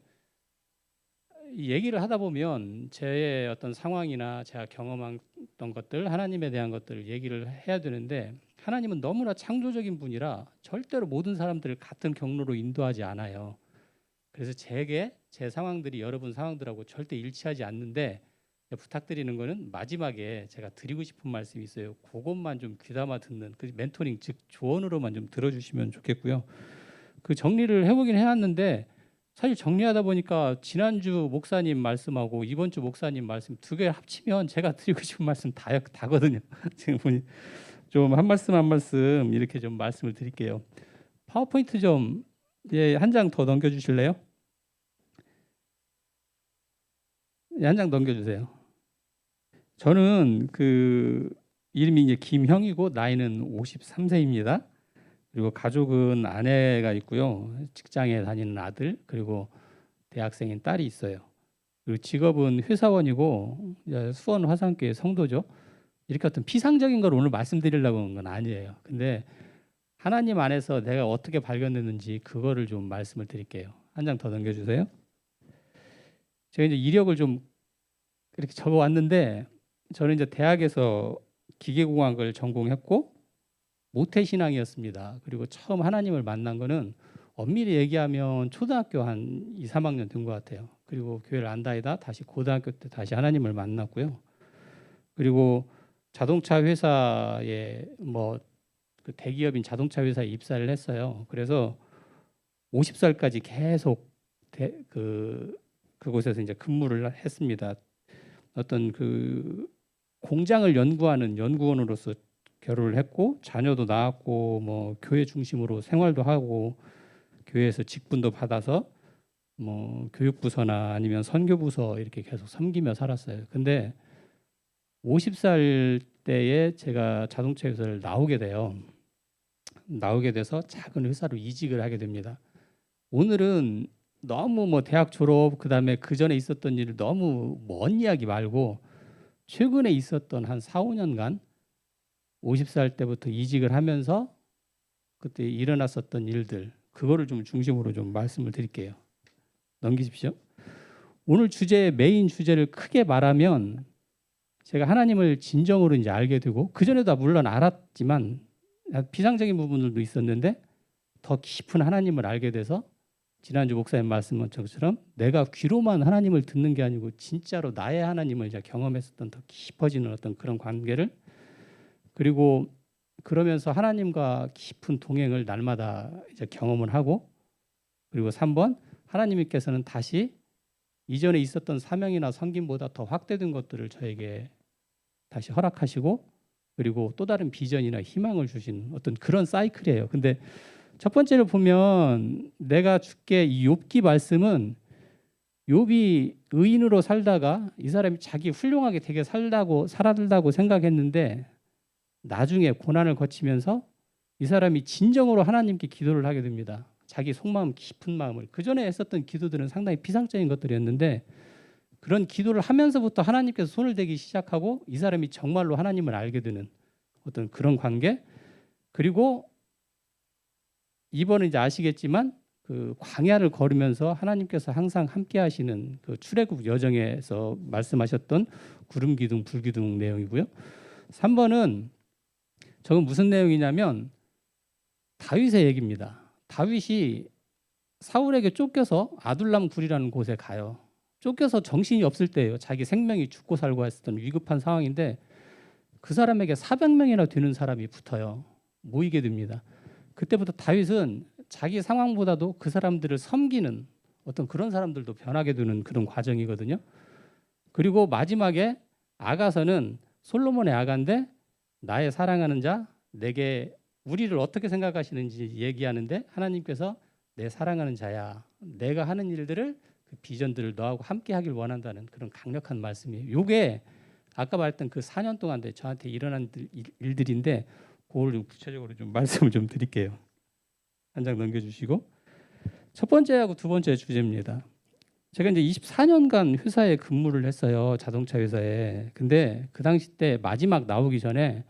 이 얘기를 하다 보면 제 어떤 상황이나 제가 경험했던 것들, 하나님에 대한 것들을 얘기를 해야 되는데 하나님은 너무나 창조적인 분이라 절대로 모든 사람들을 같은 경로로 인도하지 않아요. 그래서 제게 제 상황들이 여러분 상황들하고 절대 일치하지 않는데 부탁드리는 거는 마지막에 제가 드리고 싶은 말씀이 있어요. 그것만 좀 귀담아 듣는 그 멘토링 즉 조언으로만 좀 들어주시면 좋겠고요. 그 정리를 해보긴 해놨는데 사실 정리하다 보니까 지난주 목사님 말씀하고 이번 주 목사님 말씀 두 개 합치면 제가 드리고 싶은 말씀 다거든요. 지금 보니 좀 한 말씀 한 말씀 이렇게 좀 말씀을 드릴게요. 파워포인트 좀 한 장 더 넘겨주실래요? 한 장 넘겨주세요. 저는 그 이름이 이제 김형이고 나이는 53세입니다. 그리고 가족은 아내가 있고요. 직장에 다니는 아들 그리고 대학생인 딸이 있어요. 그리고 직업은 회사원이고 수원 화산교회 성도죠. 이렇게 어떤 피상적인 걸 오늘 말씀드리려고 하는 건 아니에요. 근데 하나님 안에서 내가 어떻게 발견됐는지 그거를 좀 말씀을 드릴게요. 한 장 더 넘겨주세요. 제가 이제 이력을 좀 이렇게 적어왔는데 저는 이제 대학에서 기계공학을 전공했고 모태신앙이었습니다. 그리고 처음 하나님을 만난 거는 엄밀히 얘기하면 초등학교 한 2, 3학년 된 것 같아요. 그리고 교회를 안 다니다 다시 고등학교 때 다시 하나님을 만났고요. 그리고 자동차 회사에 그 대기업인 자동차 회사에 입사를 했어요. 그래서 50살까지 계속 그곳에서 이제 근무를 했습니다. 어떤 그 공장을 연구하는 연구원으로서 결혼을 했고 자녀도 낳았고 뭐 교회 중심으로 생활도 하고 교회에서 직분도 받아서 뭐 교육부서나 아니면 선교부서 이렇게 계속 섬기며 살았어요. 근데 50살 때에 제가 자동차 회사를 나오게 돼서 작은 회사로 이직을 하게 됩니다. 오늘은 너무 뭐 대학 졸업 그다음에 그 전에 있었던 일을 너무 먼 이야기 말고 최근에 있었던 한 4, 5년간 50살 때부터 이직을 하면서 그때 일어났었던 일들 그거를 좀 중심으로 좀 말씀을 드릴게요. 넘기십시오. 오늘 메인 주제를 크게 말하면 제가 하나님을 진정으로 이제 알게 되고 그 전에도 물론 알았지만 비상적인 부분들도 있었는데 더 깊은 하나님을 알게 돼서 지난주 목사님 말씀처럼 내가 귀로만 하나님을 듣는 게 아니고 진짜로 나의 하나님을 이제 경험했었던 더 깊어지는 어떤 그런 관계를, 그리고 그러면서 하나님과 깊은 동행을 날마다 이제 경험을 하고, 그리고 3번 하나님께서는 다시 이전에 있었던 사명이나 섬김보다 더 확대된 것들을 저에게 다시 허락하시고, 그리고 또 다른 비전이나 희망을 주신 어떤 그런 사이클이에요. 근데 첫 번째를 보면 내가 주께 이 욥기 말씀은 욥이 의인으로 살다가 이 사람이 자기 훌륭하게 되게 살아들다고 생각했는데 나중에 고난을 거치면서 이 사람이 진정으로 하나님께 기도를 하게 됩니다. 자기 속마음 깊은 마음을, 그 전에 했었던 기도들은 상당히 피상적인 것들이었는데 그런 기도를 하면서부터 하나님께서 손을 대기 시작하고 이 사람이 정말로 하나님을 알게 되는 어떤 그런 관계. 그리고 이번은 이제 아시겠지만 그 광야를 걸으면서 하나님께서 항상 함께 하시는 그 출애굽 여정에서 말씀하셨던 구름 기둥 불 기둥 내용이고요. 3번은 저건 무슨 내용이냐면 다윗의 얘기입니다. 다윗이 사울에게 쫓겨서 아둘람 굴이라는 곳에 가요. 쫓겨서 정신이 없을 때예요. 자기 생명이 죽고 살고 했었던 위급한 상황인데 그 사람에게 400명이나 되는 사람이 붙어요. 모이게 됩니다. 그때부터 다윗은 자기 상황보다도 그 사람들을 섬기는 어떤 그런 사람들도 변하게 되는 그런 과정이거든요. 그리고 마지막에 아가서는 솔로몬의 아가인데 나의 사랑하는 자, 내게 우리를 어떻게 생각하시는지 얘기하는데 하나님께서 내 사랑하는 자야, 내가 하는 일들을 그 비전들을 너하고 함께 하길 원한다는 그런 강력한 말씀이에요. 이게 아까 말했던 그 4년 동안 저한테 일어난 일들인데 그걸 좀 구체적으로 좀 말씀을 좀 드릴게요. 한 장 넘겨주시고, 첫 번째하고 두 번째 주제입니다. 제가 이제 24년간 회사에 근무를 했어요. 자동차 회사에. 근데 그 당시 때 마지막 나오기 전에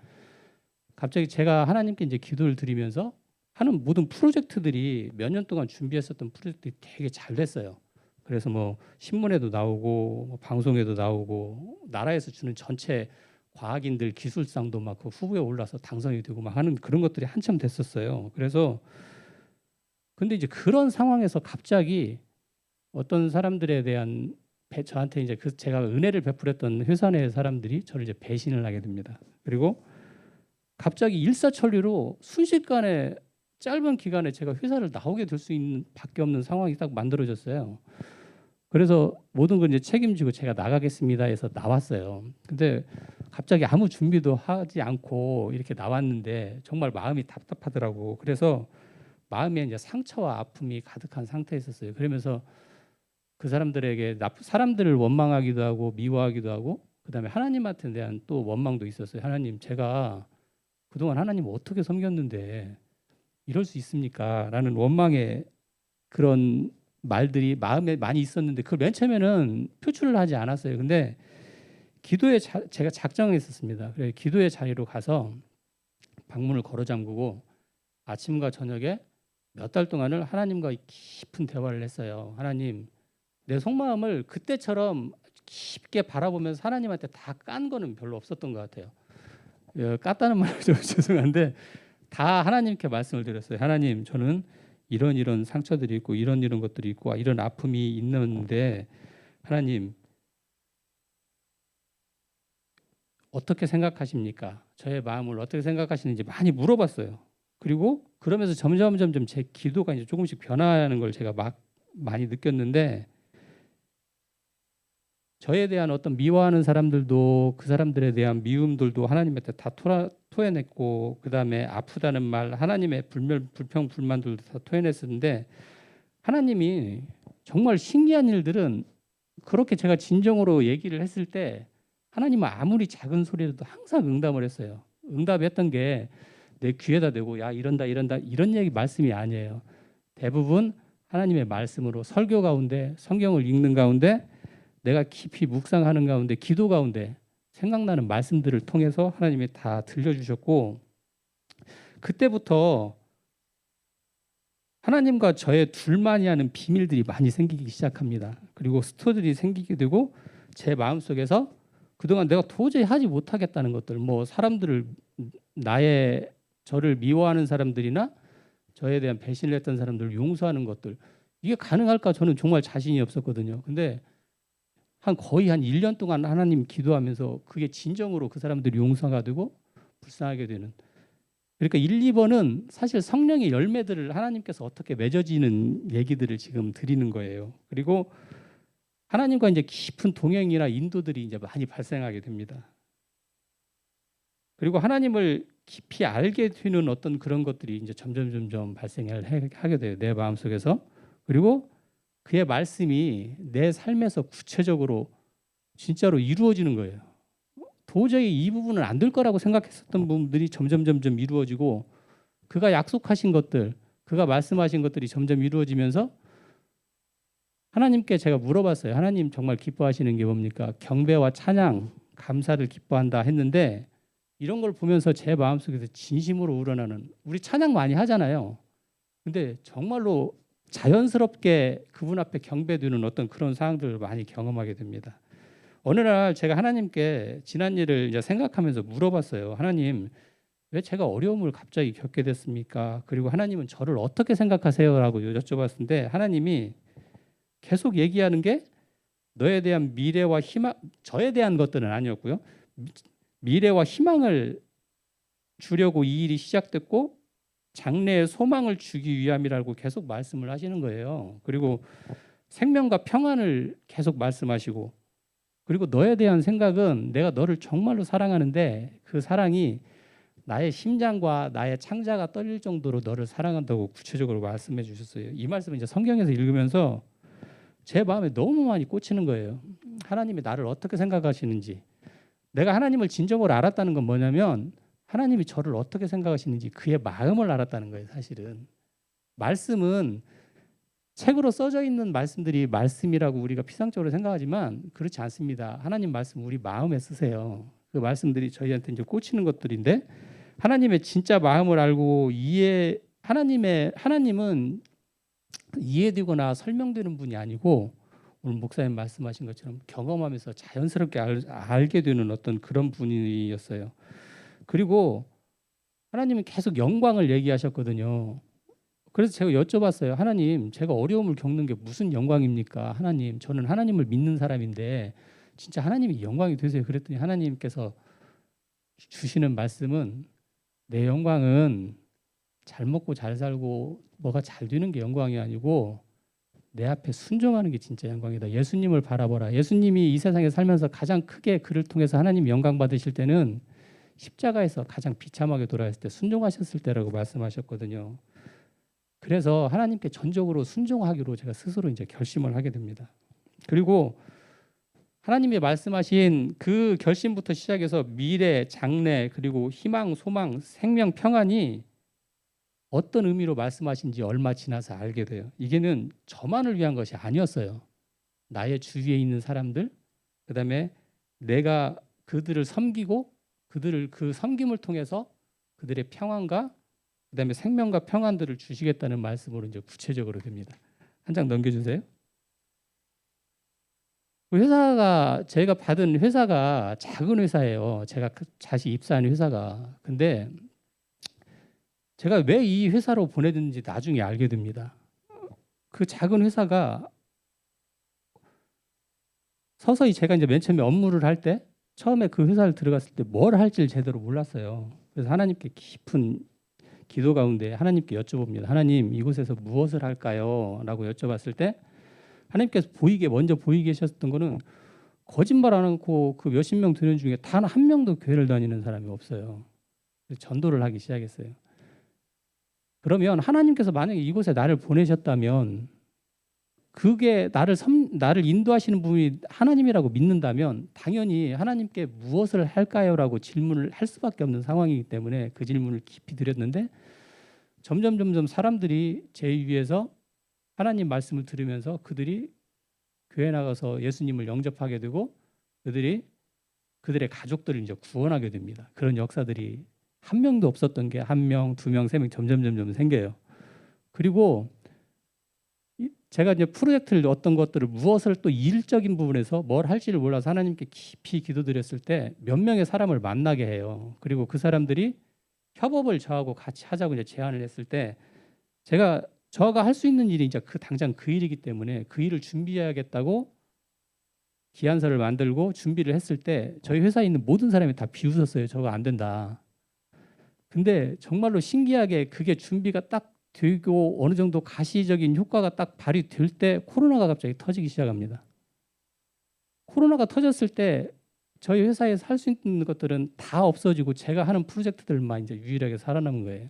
갑자기 제가 하나님께 이제 기도를 드리면서 하는 모든 프로젝트들이 몇 년 동안 준비했었던 프로젝트들이 되게 잘 됐어요. 그래서 뭐 신문에도 나오고 뭐 방송에도 나오고 나라에서 주는 전체 과학인들 기술상도 막 그 후보에 올라서 당선이 되고 막 하는 그런 것들이 한참 됐었어요. 그래서 근데 이제 그런 상황에서 갑자기 어떤 사람들에 대한 저한테 이제 제가 은혜를 베풀었던 회사 내 사람들이 저를 이제 배신을 하게 됩니다. 그리고 갑자기 일사천리로 순식간에 짧은 기간에 제가 회사를 나오게 될 수 있는 밖에 없는 상황이 딱 만들어졌어요. 그래서 모든 걸 이제 책임지고 제가 나가겠습니다 해서 나왔어요. 근데 갑자기 아무 준비도 하지 않고 이렇게 나왔는데 정말 마음이 답답하더라고. 그래서 마음에 이제 상처와 아픔이 가득한 상태에 있었어요. 그러면서 그 사람들에게 사람들을 원망하기도 하고 미워하기도 하고 그다음에 하나님한테 대한 또 원망도 있었어요. 하나님, 제가 그동안 하나님 어떻게 섬겼는데 이럴 수 있습니까? 라는 원망의 그런 말들이 마음에 많이 있었는데 그걸 맨 처음에는 표출을 하지 않았어요. 근데 기도에 제가 작정했었습니다. 그래서 기도의 자리로 가서 방문을 걸어 잠그고 아침과 저녁에 몇 달 동안을 하나님과 깊은 대화를 했어요. 하나님, 내 속마음을 그때처럼 깊게 바라보면서 하나님한테 다 깐 거는 별로 없었던 것 같아요. 깠다는 말이 좀 죄송한데 다 하나님께 말씀을 드렸어요. 하나님, 저는 이런 상처들이 있고 이런 것들이 있고 이런 아픔이 있는데 하나님 어떻게 생각하십니까? 저의 마음을 어떻게 생각하시는지 많이 물어봤어요. 그리고 그러면서 점점 제 기도가 이제 조금씩 변화하는 걸 제가 많이 느꼈는데 저에 대한 어떤 미워하는 사람들도 그 사람들에 대한 미움들도 하나님한테 다 토해냈고 그다음에 아프다는 말 하나님의 불평 불만들도 다 토해냈었는데 하나님이 정말 신기한 일들은 그렇게 제가 진정으로 얘기를 했을 때 하나님은 아무리 작은 소리라도 항상 응답을 했어요. 응답했던 게 내 귀에다 대고 야 이런다 이런 얘기 말씀이 아니에요. 대부분 하나님의 말씀으로 설교 가운데 성경을 읽는 가운데 내가 깊이 묵상하는 가운데 기도 가운데 생각나는 말씀들을 통해서 하나님이 다 들려주셨고 그때부터 하나님과 저의 둘만이 하는 비밀들이 많이 생기기 시작합니다. 그리고 스토리들이 생기게 되고 제 마음속에서 그동안 내가 도저히 하지 못하겠다는 것들 뭐 사람들을 저를 미워하는 사람들이나 저에 대한 배신을 했던 사람들을 용서하는 것들 이게 가능할까 저는 정말 자신이 없었거든요. 근데 거의 한 1년 동안 하나님 기도하면서 그게 진정으로 그 사람들이 용서가 되고 불쌍하게 되는. 그러니까 1, 2번은 사실 성령의 열매들을 하나님께서 어떻게 맺어지는 얘기들을 지금 드리는 거예요. 그리고 하나님과 이제 깊은 동행이나 인도들이 이제 많이 발생하게 됩니다. 그리고 하나님을 깊이 알게 되는 어떤 그런 것들이 이제 점점 발생을 하게 돼요. 내 마음속에서. 그리고 그의 말씀이 내 삶에서 구체적으로 진짜로 이루어지는 거예요. 도저히 이 부분은 안 될 거라고 생각했었던 부분들이 점점 이루어지고 그가 약속하신 것들, 그가 말씀하신 것들이 점점 이루어지면서 하나님께 제가 물어봤어요. 하나님 정말 기뻐하시는 게 뭡니까? 경배와 찬양, 감사를 기뻐한다 했는데 이런 걸 보면서 제 마음속에서 진심으로 우러나는, 우리 찬양 많이 하잖아요. 근데 정말로 자연스럽게 그분 앞에 경배되는 어떤 그런 상황들을 많이 경험하게 됩니다. 어느 날 제가 하나님께 지난 일을 이제 생각하면서 물어봤어요. 하나님, 왜 제가 어려움을 갑자기 겪게 됐습니까? 그리고 하나님은 저를 어떻게 생각하세요? 라고 여쭤봤는데 하나님이 계속 얘기하는 게 너에 대한 미래와 희망, 저에 대한 것들은 아니었고요. 미래와 희망을 주려고 이 일이 시작됐고 장래의 소망을 주기 위함이라고 계속 말씀을 하시는 거예요. 그리고 생명과 평안을 계속 말씀하시고, 그리고 너에 대한 생각은 내가 너를 정말로 사랑하는데 그 사랑이 나의 심장과 나의 창자가 떨릴 정도로 너를 사랑한다고 구체적으로 말씀해 주셨어요. 이 말씀을 이제 성경에서 읽으면서 제 마음에 너무 많이 꽂히는 거예요. 하나님이 나를 어떻게 생각하시는지, 내가 하나님을 진정으로 알았다는 건 뭐냐면 하나님이 저를 어떻게 생각하시는지 그의 마음을 알았다는 거예요. 사실은 말씀은 책으로 써져 있는 말씀들이 말씀이라고 우리가 피상적으로 생각하지만 그렇지 않습니다. 하나님 말씀 우리 마음에 쓰세요. 그 말씀들이 저희한테 이제 꽂히는 것들인데 하나님의 진짜 마음을 알고 하나님은 이해되거나 설명되는 분이 아니고 오늘 목사님 말씀하신 것처럼 경험하면서 자연스럽게 알게 되는 어떤 그런 분이었어요. 그리고 하나님은 계속 영광을 얘기하셨거든요. 그래서 제가 여쭤봤어요. 하나님, 제가 어려움을 겪는 게 무슨 영광입니까? 하나님, 저는 하나님을 믿는 사람인데 진짜 하나님이 영광이 되세요. 그랬더니 하나님께서 주시는 말씀은 내 영광은 잘 먹고 잘 살고 뭐가 잘 되는 게 영광이 아니고 내 앞에 순종하는 게 진짜 영광이다. 예수님을 바라보라. 예수님이 이 세상에 살면서 가장 크게 그를 통해서 하나님 영광 받으실 때는 십자가에서 가장 비참하게 돌아왔을 때 순종하셨을 때라고 말씀하셨거든요. 그래서 하나님께 전적으로 순종하기로 제가 스스로 이제 결심을 하게 됩니다. 그리고 하나님이 말씀하신 그 결심부터 시작해서 미래, 장래, 그리고 희망, 소망, 생명, 평안이 어떤 의미로 말씀하신지 얼마 지나서 알게 돼요. 이게는 저만을 위한 것이 아니었어요. 나의 주위에 있는 사람들, 그다음에 내가 그들을 섬기고 그들을 그 섬김을 통해서 그들의 평안과 그다음에 생명과 평안들을 주시겠다는 말씀으로 이제 구체적으로 됩니다. 한 장 넘겨주세요. 회사가 제가 받은 회사가 작은 회사예요. 제가 다시 입사한 회사가. 근데 제가 왜 이 회사로 보내졌는지 나중에 알게 됩니다. 그 작은 회사가 서서히 제가 이제 맨 처음에 업무를 할 때 처음에 그 회사를 들어갔을 때 뭘 할지를 제대로 몰랐어요. 그래서 하나님께 깊은 기도 가운데 하나님께 여쭤봅니다. 하나님, 이곳에서 무엇을 할까요? 라고 여쭤봤을 때 하나님께서 먼저 보이게 하셨던 거는 거짓말 안 하고 그 몇십 명 되는 중에 단 한 명도 교회를 다니는 사람이 없어요. 그래서 전도를 하기 시작했어요. 그러면 하나님께서 만약에 이곳에 나를 보내셨다면 그게 나를 인도하시는 분이 하나님이라고 믿는다면 당연히 하나님께 무엇을 할까요? 라고 질문을 할 수밖에 없는 상황이기 때문에 그 질문을 깊이 드렸는데 점점 사람들이 제 위에서 하나님 말씀을 들으면서 그들이 교회 나가서 예수님을 영접하게 되고 그들의 가족들을 이제 구원하게 됩니다. 그런 역사들이 한 명도 없었던 게 한 명, 두 명, 세 명 점점 생겨요. 그리고 제가 이제 프로젝트를 어떤 것들을 무엇을 또 일적인 부분에서 뭘 할지를 몰라서 하나님께 깊이 기도드렸을 때 몇 명의 사람을 만나게 해요. 그리고 그 사람들이 협업을 저하고 같이 하자고 이제 제안을 했을 때 제가 저가 할 수 있는 일이 이제 당장 그 일이기 때문에 그 일을 준비해야겠다고 기한서를 만들고 준비를 했을 때 저희 회사에 있는 모든 사람이 다 비웃었어요. 저거 안 된다. 근데 정말로 신기하게 그게 준비가 딱 되고 어느 정도 가시적인 효과가 딱 발휘될 때 코로나가 갑자기 터지기 시작합니다. 코로나가 터졌을 때 저희 회사에서 할 수 있는 것들은 다 없어지고 제가 하는 프로젝트들만 이제 유일하게 살아남은 거예요.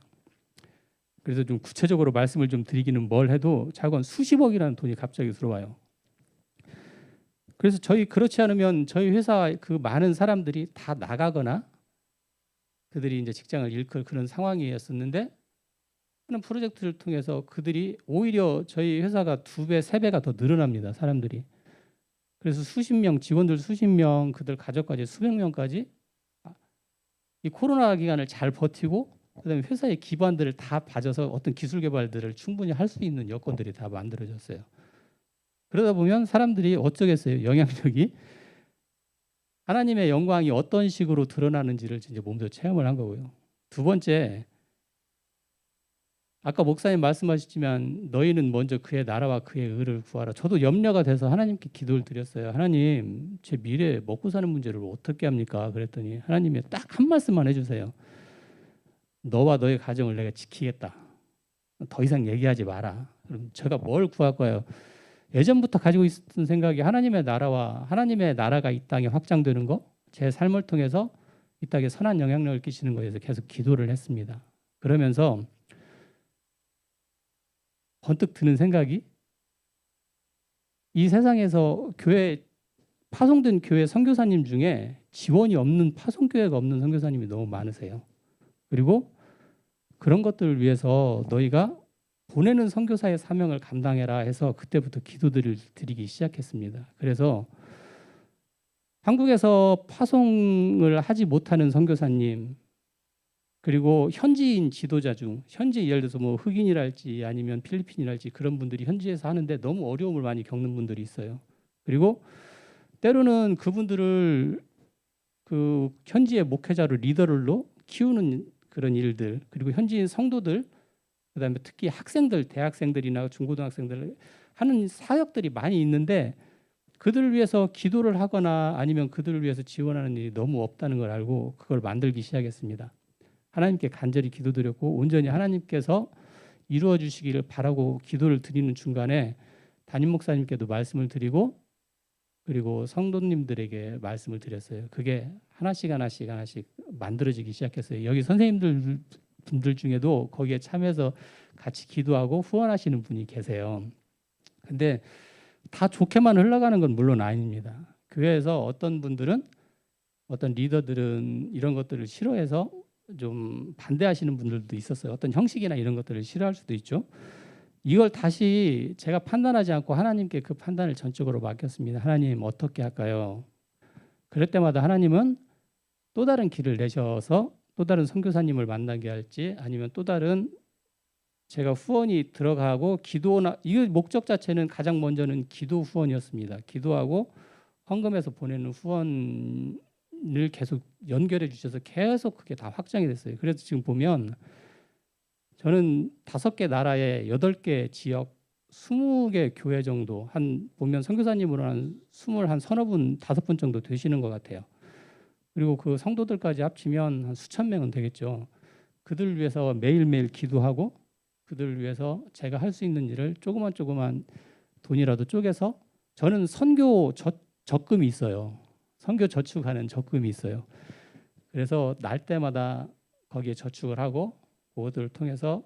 그래서 좀 구체적으로 말씀을 좀 드리기는 뭘 해도 자건 수십억이라는 돈이 갑자기 들어와요. 그래서 그렇지 않으면 저희 회사 그 많은 사람들이 다 나가거나 그들이 이제 직장을 잃고 그런 상황이었었는데 하는 프로젝트를 통해서 그들이 오히려 저희 회사가 2배, 3배가 더 늘어납니다. 사람들이. 그래서 수십 명, 직원들 수십 명, 그들 가족까지 수백 명까지 이 코로나 기간을 잘 버티고 그다음에 회사의 기반들을 다 봐줘서 어떤 기술 개발들을 충분히 할 수 있는 여건들이 다 만들어졌어요. 그러다 보면 사람들이 어쩌겠어요. 영향력이 하나님의 영광이 어떤 식으로 드러나는지를 이제 몸소 체험을 한 거고요. 두 번째, 아까 목사님 말씀하셨지만 너희는 먼저 그의 나라와 그의 의를 구하라. 저도 염려가 돼서 하나님께 기도를 드렸어요. 하나님, 제 미래 먹고 사는 문제를 어떻게 합니까? 그랬더니 하나님이 딱 한 말씀만 해주세요. 너와 너의 가정을 내가 지키겠다. 더 이상 얘기하지 마라. 그럼 제가 뭘 구할까요? 예전부터 가지고 있었던 생각이 하나님의 나라가 이 땅에 확장되는 거, 제 삶을 통해서 이 땅에 선한 영향력을 끼치는 거에서 계속 기도를 했습니다. 그러면서 번뜩 드는 생각이 이 세상에서 파송된 교회 선교사님 중에 지원이 없는 파송교회가 없는 선교사님이 너무 많으세요. 그리고 그런 것들을 위해서 너희가 보내는 선교사의 사명을 감당해라 해서 그때부터 기도들을 드리기 시작했습니다. 그래서 한국에서 파송을 하지 못하는 선교사님 그리고 현지인 지도자 중 현지 예를 들어서 뭐 흑인이랄지 아니면 필리핀이랄지 그런 분들이 현지에서 하는데 너무 어려움을 많이 겪는 분들이 있어요. 그리고 때로는 그분들을 그 현지의 목회자로 리더로 키우는 그런 일들 그리고 현지인 성도들 그다음에 특히 학생들 대학생들이나 중고등학생들 하는 사역들이 많이 있는데 그들을 위해서 기도를 하거나 아니면 그들을 위해서 지원하는 일이 너무 없다는 걸 알고 그걸 만들기 시작했습니다. 하나님께 간절히 기도드렸고 온전히 하나님께서 이루어 주시기를 바라고 기도를 드리는 중간에 담임 목사님께도 말씀을 드리고 그리고 성도님들에게 말씀을 드렸어요. 그게 하나씩 만들어지기 시작했어요. 여기 분들 중에도 거기에 참여해서 같이 기도하고 후원하시는 분이 계세요. 근데 다 좋게만 흘러가는 건 물론 아닙니다. 교회에서 어떤 분들은 어떤 리더들은 이런 것들을 싫어해서 좀 반대하시는 분들도 있었어요. 어떤 형식이나 이런 것들을 싫어할 수도 있죠. 이걸 다시 제가 판단하지 않고 하나님께 그 판단을 전적으로 맡겼습니다. 하나님 어떻게 할까요? 그럴 때마다 하나님은 또 다른 길을 내셔서 또 다른 선교사님을 만나게 할지 아니면 또 다른 제가 후원이 들어가고 기도나 이 목적 자체는 가장 먼저는 기도 후원이었습니다. 기도하고 헌금해서 보내는 후원을 계속 연결해 주셔서 계속 그게 다 확장이 됐어요. 그래서 지금 보면 저는 5개 나라에 8개 지역 20개 교회 정도 보면 선교사님으로 한 서너 분, 5분 정도 되시는 것 같아요. 그리고 그 성도들까지 합치면 한 수천 명은 되겠죠. 그들을 위해서 매일매일 기도하고 그들을 위해서 제가 할 수 있는 일을 조그만 돈이라도 쪼개서 저는 선교 적금이 있어요. 선교 저축하는 적금이 있어요. 그래서 날 때마다 거기에 저축을 하고 그것들을 통해서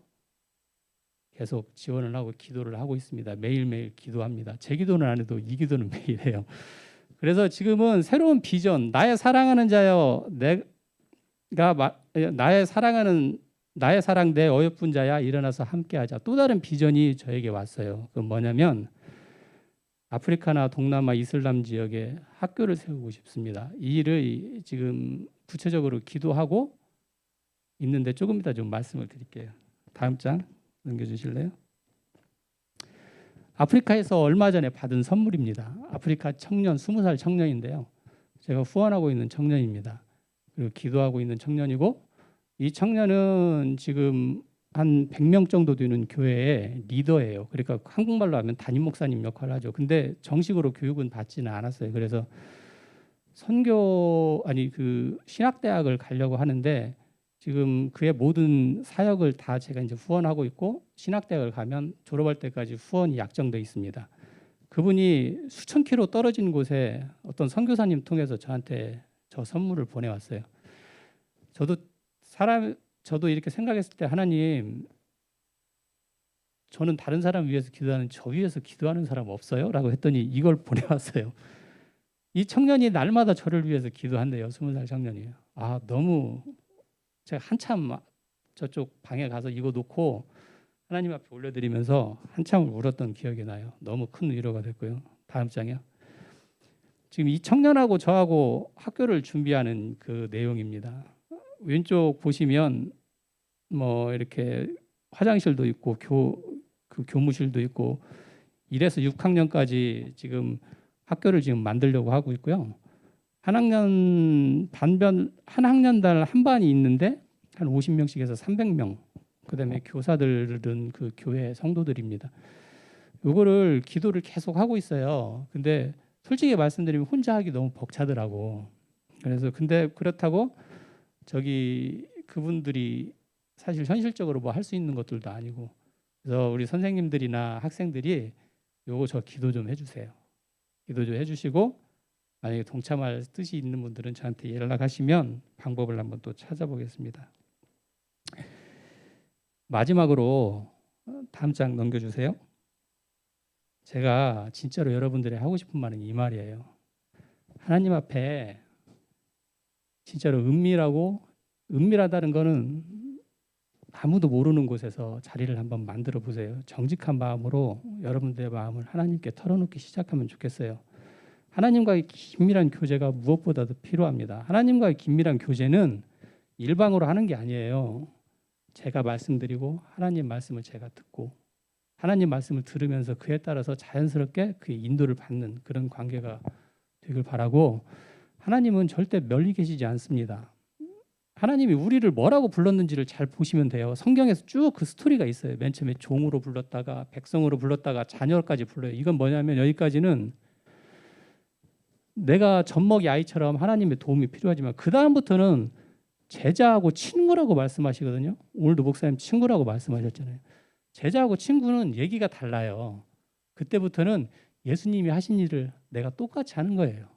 계속 지원을 하고 기도를 하고 있습니다. 매일매일 기도합니다. 제 기도는 안 해도 이 기도는 매일 해요. 그래서 지금은 새로운 비전, 나의 사랑하는 자여, 나의 사랑 내 어여쁜 자야 일어나서 함께하자. 또 다른 비전이 저에게 왔어요. 그건 뭐냐면 아프리카나 동남아 이슬람 지역에 학교를 세우고 싶습니다. 이 일을 지금 구체적으로 기도하고 있는데 조금 이따 좀 말씀을 드릴게요. 다음 장 넘겨주실래요? 아프리카에서 얼마 전에 받은 선물입니다. 아프리카 청년, 20살 청년인데요. 제가 후원하고 있는 청년입니다. 그리고 기도하고 있는 청년이고 이 청년은 지금 한 100명 정도 되는 교회의 리더예요. 그러니까 한국말로 하면 담임 목사님 역할을 하죠. 근데 정식으로 교육은 받지는 않았어요. 그래서 그 신학대학을 가려고 하는데 지금 그의 모든 사역을 다 제가 이제 후원하고 있고, 신학대학을 가면 졸업할 때까지 후원이 약정돼 있습니다. 그분이 수천 킬로 떨어진 곳에 어떤 선교사님 통해서 저한테 저 선물을 보내왔어요. 저도 이렇게 생각했을 때, 하나님, 저는 다른 사람 위해서 기도하는 저 위해서 기도하는 사람 없어요? 라고 했더니 이걸 보내왔어요. 이 청년이 날마다 저를 위해서 기도한대요. 20살 청년이에요. 너무, 제가 한참 저쪽 방에 가서 이거 놓고 하나님 앞에 올려드리면서 한참을 울었던 기억이 나요. 너무 큰 위로가 됐고요. 다음 장이요. 지금 이 청년하고 저하고 학교를 준비하는 그 내용입니다. 왼쪽 보시면 뭐 이렇게 화장실도 있고 교무실도 있고 1에서 6학년까지 지금 학교를 지금 만들려고 하고 있고요. 한 학년당 한 반이 있는데 한 50명씩에서 300명. 그다음에 교사들은 그 교회 성도들입니다. 요거를 기도를 계속 하고 있어요. 근데 솔직히 말씀드리면 혼자 하기 너무 벅차더라고. 그래서 근데 그렇다고 그분들이 사실 현실적으로 뭐 할 수 있는 것들도 아니고, 그래서 우리 선생님들이나 학생들이 요거 저 기도 좀 해주세요. 기도 좀 해주시고, 만약에 동참할 뜻이 있는 분들은 저한테 연락하시면 방법을 한번 또 찾아보겠습니다. 마지막으로 다음 장 넘겨주세요. 제가 진짜로 여러분들이 하고 싶은 말은 이 말이에요. 하나님 앞에 진짜로 은밀하다는 거는 아무도 모르는 곳에서 자리를 한번 만들어 보세요. 정직한 마음으로 여러분들의 마음을 하나님께 털어놓기 시작하면 좋겠어요. 하나님과의 긴밀한 교제가 무엇보다도 필요합니다. 하나님과의 긴밀한 교제는 일방으로 하는 게 아니에요. 제가 말씀드리고 하나님 말씀을 제가 듣고 하나님 말씀을 들으면서 그에 따라서 자연스럽게 그의 인도를 받는 그런 관계가 되길 바라고, 하나님은 절대 멀리 계시지 않습니다. 하나님이 우리를 뭐라고 불렀는지를 잘 보시면 돼요. 성경에서 쭉 그 스토리가 있어요. 맨 처음에 종으로 불렀다가 백성으로 불렀다가 자녀까지 불러요. 이건 뭐냐면 여기까지는 내가 젖먹이 아이처럼 하나님의 도움이 필요하지만 그 다음부터는 제자하고 친구라고 말씀하시거든요. 오늘도 목사님 친구라고 말씀하셨잖아요. 제자하고 친구는 얘기가 달라요. 그때부터는 예수님이 하신 일을 내가 똑같이 하는 거예요.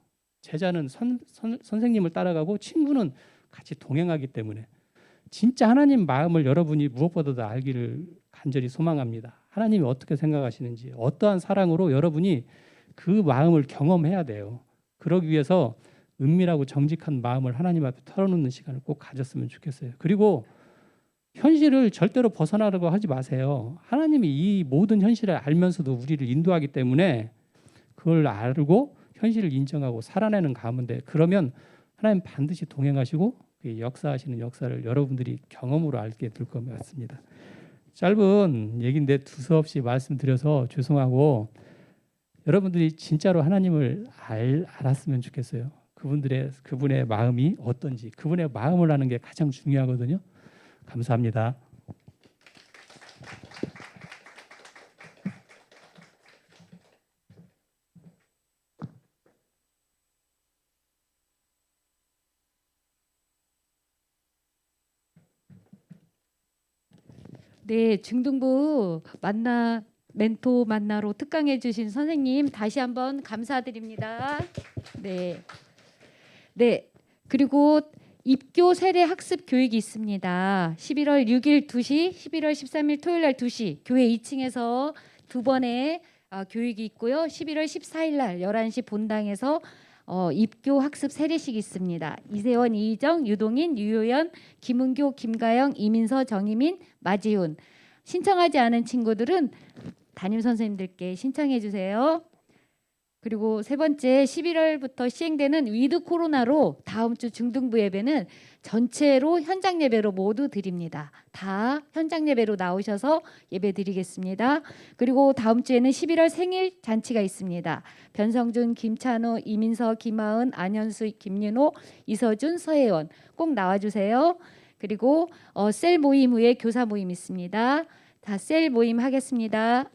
제자는 선생님을 따라가고 친구는 같이 동행하기 때문에 진짜 하나님 마음을 여러분이 무엇보다도 알기를 간절히 소망합니다. 하나님이 어떻게 생각하시는지, 어떠한 사랑으로 여러분이 그 마음을 경험해야 돼요. 그러기 위해서 은밀하고 정직한 마음을 하나님 앞에 털어놓는 시간을 꼭 가졌으면 좋겠어요. 그리고 현실을 절대로 벗어나려고 하지 마세요. 하나님이 이 모든 현실을 알면서도 우리를 인도하기 때문에 그걸 알고 현실을 인정하고 살아내는 가운데, 그러면 하나님 반드시 동행하시고 역사하시는 역사를 여러분들이 경험으로 알게 될 것 같습니다. 짧은 얘기인데 두서없이 말씀드려서 죄송하고, 여러분들이 진짜로 하나님을 알았으면 좋겠어요. 그분의 마음이 어떤지, 그분의 마음을 아는 게 가장 중요하거든요. 감사합니다. 네, 중등부 멘토 만나로 특강해 주신 선생님 다시 한번 감사드립니다. 네. 네. 그리고 입교 세례 학습 교육이 있습니다. 11월 6일 2시, 11월 13일 토요일 날 2시 교회 2층에서 두 번의 교육이 있고요. 11월 14일 날 11시 본당에서 입교 학습 세례식이 있습니다. 이세원, 이희정, 유동인, 유효연, 김은교, 김가영, 이민서, 정희민, 마지훈. 신청하지 않은 친구들은 담임 선생님들께 신청해 주세요. 그리고 세 번째, 11월부터 시행되는 위드 코로나로 다음 주 중등부 예배는 전체로 현장 예배로 모두 드립니다. 다 현장 예배로 나오셔서 예배 드리겠습니다. 그리고 다음 주에는 11월 생일 잔치가 있습니다. 변성준, 김찬호, 이민서, 김하은, 안현수, 김윤호, 이서준, 서혜원 꼭 나와주세요. 그리고 셀 모임 후에 교사 모임 있습니다. 다 셀 모임 하겠습니다.